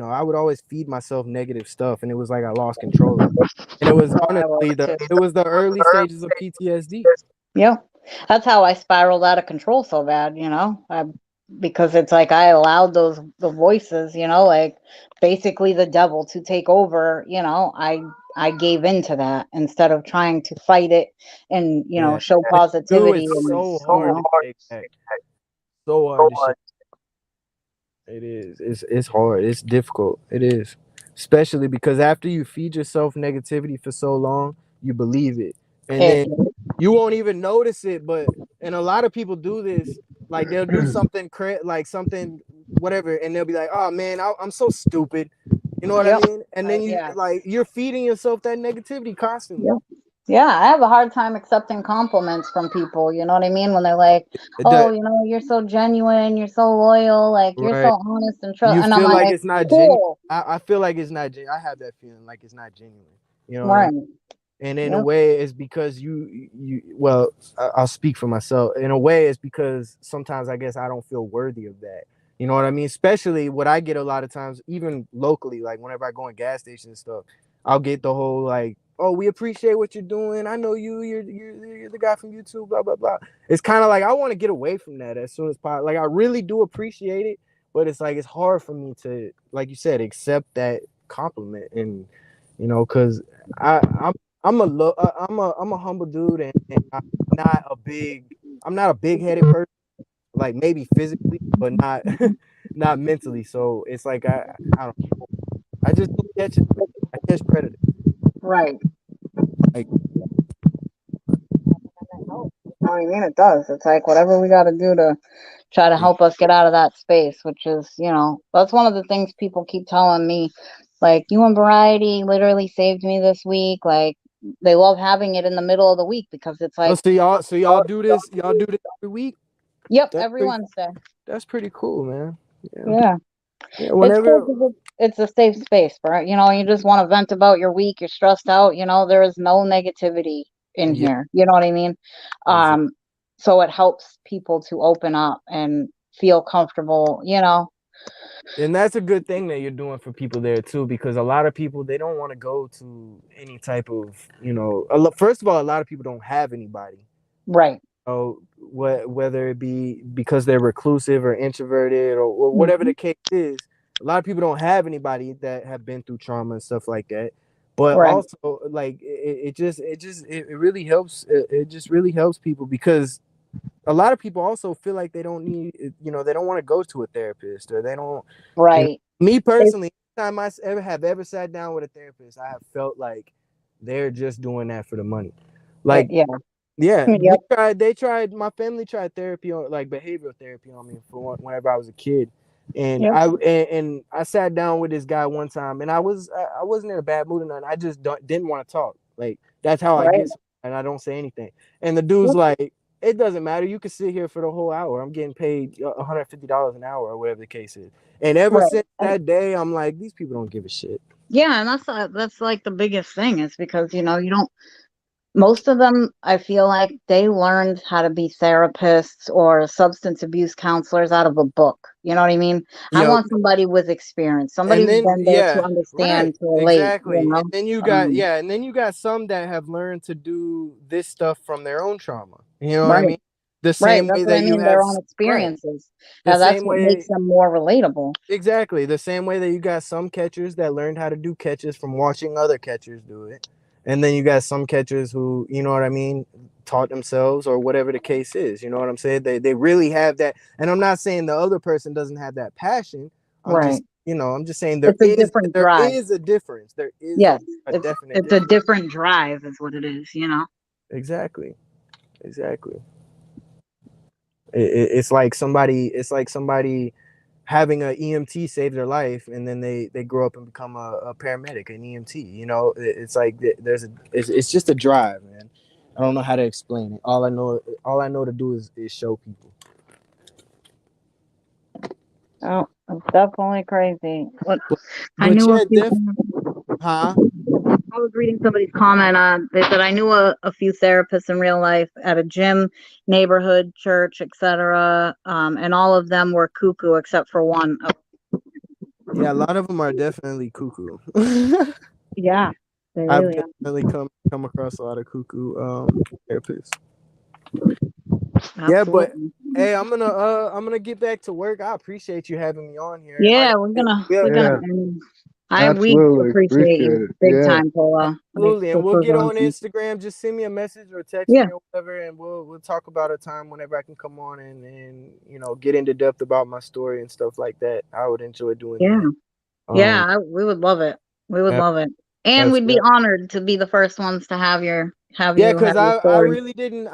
I would always feed myself negative stuff, and it was like I lost control of it. And it was Oh, I was honestly too. the early stages of PTSD. Yep. That's how I spiraled out of control so bad. because it's like I allowed the voices, like basically the devil to take over. I gave into that instead of trying to fight it and Yeah. show And dude, positivity it's and so hard to shake back. So hard to shake. It is. It's hard. It's difficult. It is. Especially because after you feed yourself negativity for so long, you believe it. And it. then you won't even notice it, but and a lot of people do this. Like they'll do something like something whatever, and they'll be like, "Oh man, I'm so stupid." You know what I Yep. mean? And then you Yeah. like you're feeding yourself that negativity constantly. Yep. Yeah, I have a hard time accepting compliments from people. You know what I mean? When they're like, "Oh, The you're so genuine, you're so loyal, like you're so right. honest and trust," You and I'm feel like like, it's not genuine. "Cool, I feel like it's not genuine. I have that feeling like it's not genuine. You know what I mean? right? And in a Yep, way it's because well, I'll speak for myself. In a way it's because sometimes I guess I don't feel worthy of that. You know what I mean? Especially what I get a lot of times, even locally, like whenever I go in gas stations and stuff, I'll get the whole like, "Oh, we appreciate what you're doing. I know you're the guy from YouTube, blah blah blah." It's kind of like I want to get away from that as soon as possible. Like I really do appreciate it, but it's like it's hard for me to, like you said, accept that compliment. And because I'm I'm a humble dude, and I'm not a big headed person, like maybe physically, but not not mentally. So it's like I don't I just don't catch it. I catch predators. right." Like I mean, it does. It's like whatever we got to do to try to help us get out of that space, which is, that's one of the things people keep telling me. Like, you and Variety literally saved me this week. Like, they love having it in the middle of the week because it's oh, like, so y'all do this every week. yep, That's every pretty Wednesday. that's pretty cool, man. Yeah. Yeah. Yeah, It's cool whenever. because it's a safe space, bro. You just want to vent about your week. You're stressed out. There is no negativity in Yeah, here. You know what I mean? exactly. Um, so it helps people to open up and feel comfortable. And that's a good thing that you're doing for people there too, because a lot of people, they don't want to go to any type of, first of all, a lot of people don't have anybody. Right. Whether it be because they're reclusive or introverted, or whatever Mhm. the case is, a lot of people don't have anybody that have been through trauma and stuff like that. But Right. also, like it really helps. It just really helps people, because a lot of people also feel like they don't need, they don't want to go to a therapist, or they don't, Right. me It's, personally, anytime I ever sat down with a therapist, I have felt like they're just doing that for the money. Like, yeah. yeah, Yep. my family tried therapy, on like behavioral therapy, on me for whenever I was a kid. And Yep. I sat down with this guy one time, and I wasn't in a bad mood or nothing. I just didn't want to talk. Like, that's how I Right. get, and I don't say anything. And the dude's Yep. like, "It doesn't matter. You can sit here for the whole hour. I'm getting paid $150 an hour, or whatever the case is." And ever Right. since that day, I'm like, these people don't give a shit. Yeah, and that's like the biggest thing is because you don't. Most of them, I feel like they learned how to be therapists or substance abuse counselors out of a book. You know what I mean? I Yep. want somebody with experience, somebody And who's then been there to yeah, right, understand, to relate. exactly. And then you got yeah, and then you got some that have learned to do this stuff from their own trauma. You know what I Right, mean? The right. same That's way what that I you mean. have Their own right. experiences. The That's same what makes way. them more relatable. Exactly. The same way that you got some catchers that learned how to do catches from watching other catchers do it. And then you got some catchers who, you know what I mean, taught themselves, or whatever the case is. You know what I'm saying? They really have that. And I'm not saying the other person doesn't have that passion. Right. I'm just saying there It's a is different there drive. is a difference. There is Yes, a it's definite it's a difference. different drive, is what it is. Exactly. Exactly. It's like somebody having an EMT save their life, and then they grow up and become a paramedic, an EMT. It's like it's just a drive, man. I don't know how to explain it. All I know to do is show people. Oh, it's definitely crazy. What But I but knew a yeah, few. huh? I was reading somebody's comment on. They said I knew a few therapists in real life at a gym, neighborhood, church, etc. And all of them were cuckoo except for one. Yeah, a lot of them are definitely cuckoo. Yeah, they I've really are. definitely come across a lot of cuckoo therapists. Yeah, but Absolutely. Hey, I'm gonna get back to work. I appreciate you having me on here. And like Yeah, I we're said, gonna we'll, we're gonna Yeah, end. We absolutely. appreciate Appreciate you it. big Yeah, time, Paula. Like absolutely, and this we'll was get on awesome. Instagram. Just send me a message or text Yeah, me or whatever, and we'll talk about a time whenever I can come on and get into depth about my story and stuff like that. I would enjoy doing yeah, that. yeah. Um, We would love it. We would ab- love it, and we'd be absolutely. honored to be the first ones to have Yeah, you because have your I story. really didn't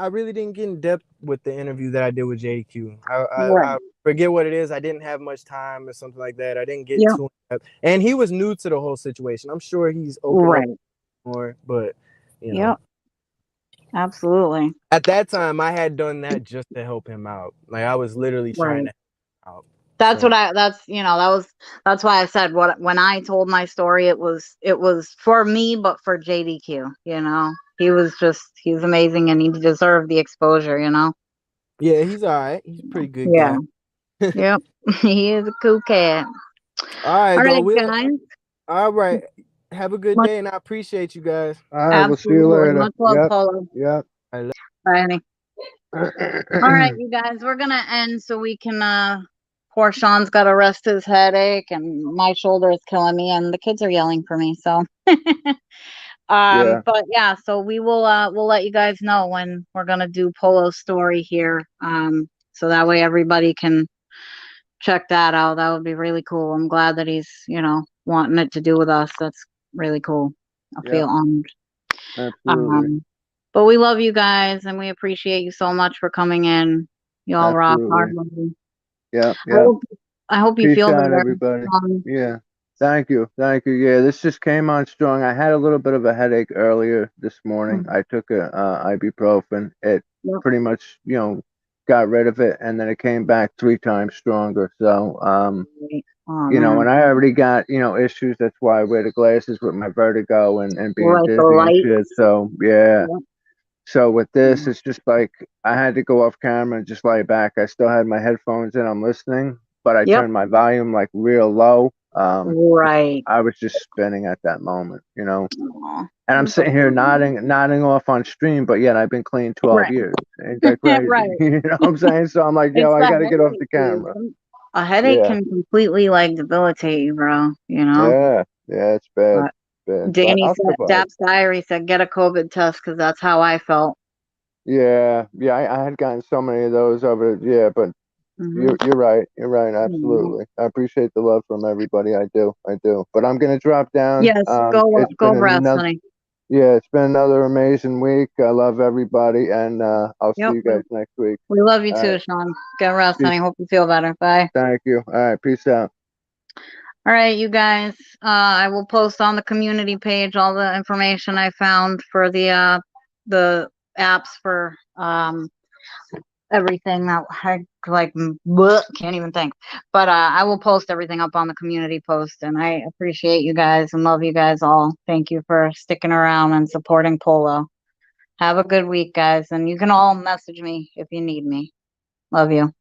get in depth with the interview that I did with JQ. I Right. forget what it is. I didn't have much time or something like that. I didn't get Yep. too in depth. And he was new to the whole situation. I'm sure he's opened up Right. more, but you know, Yep. Absolutely. at that time I had done that just to help him out. Like I was literally trying Right. to help out. That's So what that's why I said when I told my story it was for me but for JDQ, he's amazing and he deserved the exposure. yeah, he's all right. He's a pretty good Yeah. guy. Yep. He is a cool cat. All right, All though. right, We'll guys. all right. Have a good Much day, and I appreciate you guys. all right, we'll see you absolutely later. much love, Yep, Polo. yep. I Bye, honey. All right, you guys, we're gonna end so we can poor Sean's gotta rest his headache and my shoulder is killing me and the kids are yelling for me, so Yeah, but yeah, so we'll let you guys know when we're gonna do Polo's story here. So that way everybody can check that out. That would be really cool. I'm glad that he's, wanting it to do with us. That's really cool. I yep, feel honored. absolutely, Um, but we love you guys and we appreciate you so much for coming in. You all rock hard. absolutely. Love you. Yep, I yep. hope I hope you Peace feel out, better. everybody. Um, Yeah. Thank you. Thank you. Yeah, this just came on strong. I had a little bit of a headache earlier this morning. I took a ibuprofen. It yep. pretty much, got rid of it, and then it came back 3 times stronger. So, Oh man. and I already got, issues. That's why I wear the glasses with my vertigo and being Right, the dizzy and shit. lights. So, yeah. Yep. So with this, Mm. it's just like I had to go off camera and just lie back. I still had my headphones in. I'm listening, but I Yep. turned my volume like real low. Right. I was just spinning at that moment. Aw. And I'm That's sitting here okay. nodding off on stream, but yet I've been clean 12 Right. years. Ain't that crazy? Right. You know what I'm saying? So I'm like, yo, It's I the got to get off headache, the dude. camera. A headache Yeah, can completely like debilitate you, bro. yeah, yeah. It's bad, But bad, but Danny I'll said, survive. Dap's diary said, get a COVID test because that's how I felt. Yeah, yeah. I had gotten so many of those over. Yeah, but Hmm. you're right. You're right. Absolutely. I appreciate the love from everybody. I do. I do. But I'm gonna drop down. Yes, go It's go been rest, another. honey. Yeah, it's been another amazing week. I love everybody, and I'll see Yep, you guys next week. we love you All right. too, Sean. Get rest, Peace. honey. Hope you feel better. Bye. Thank you. All right. Peace out. All right, you guys. I will post on the community page all the information I found for the apps for everything that I like bleh, can't even think. But I will post everything up on the community post, and I appreciate you guys and love you guys all. Thank you for sticking around and supporting Polo. Have a good week, guys, and you can all message me if you need me. Love you.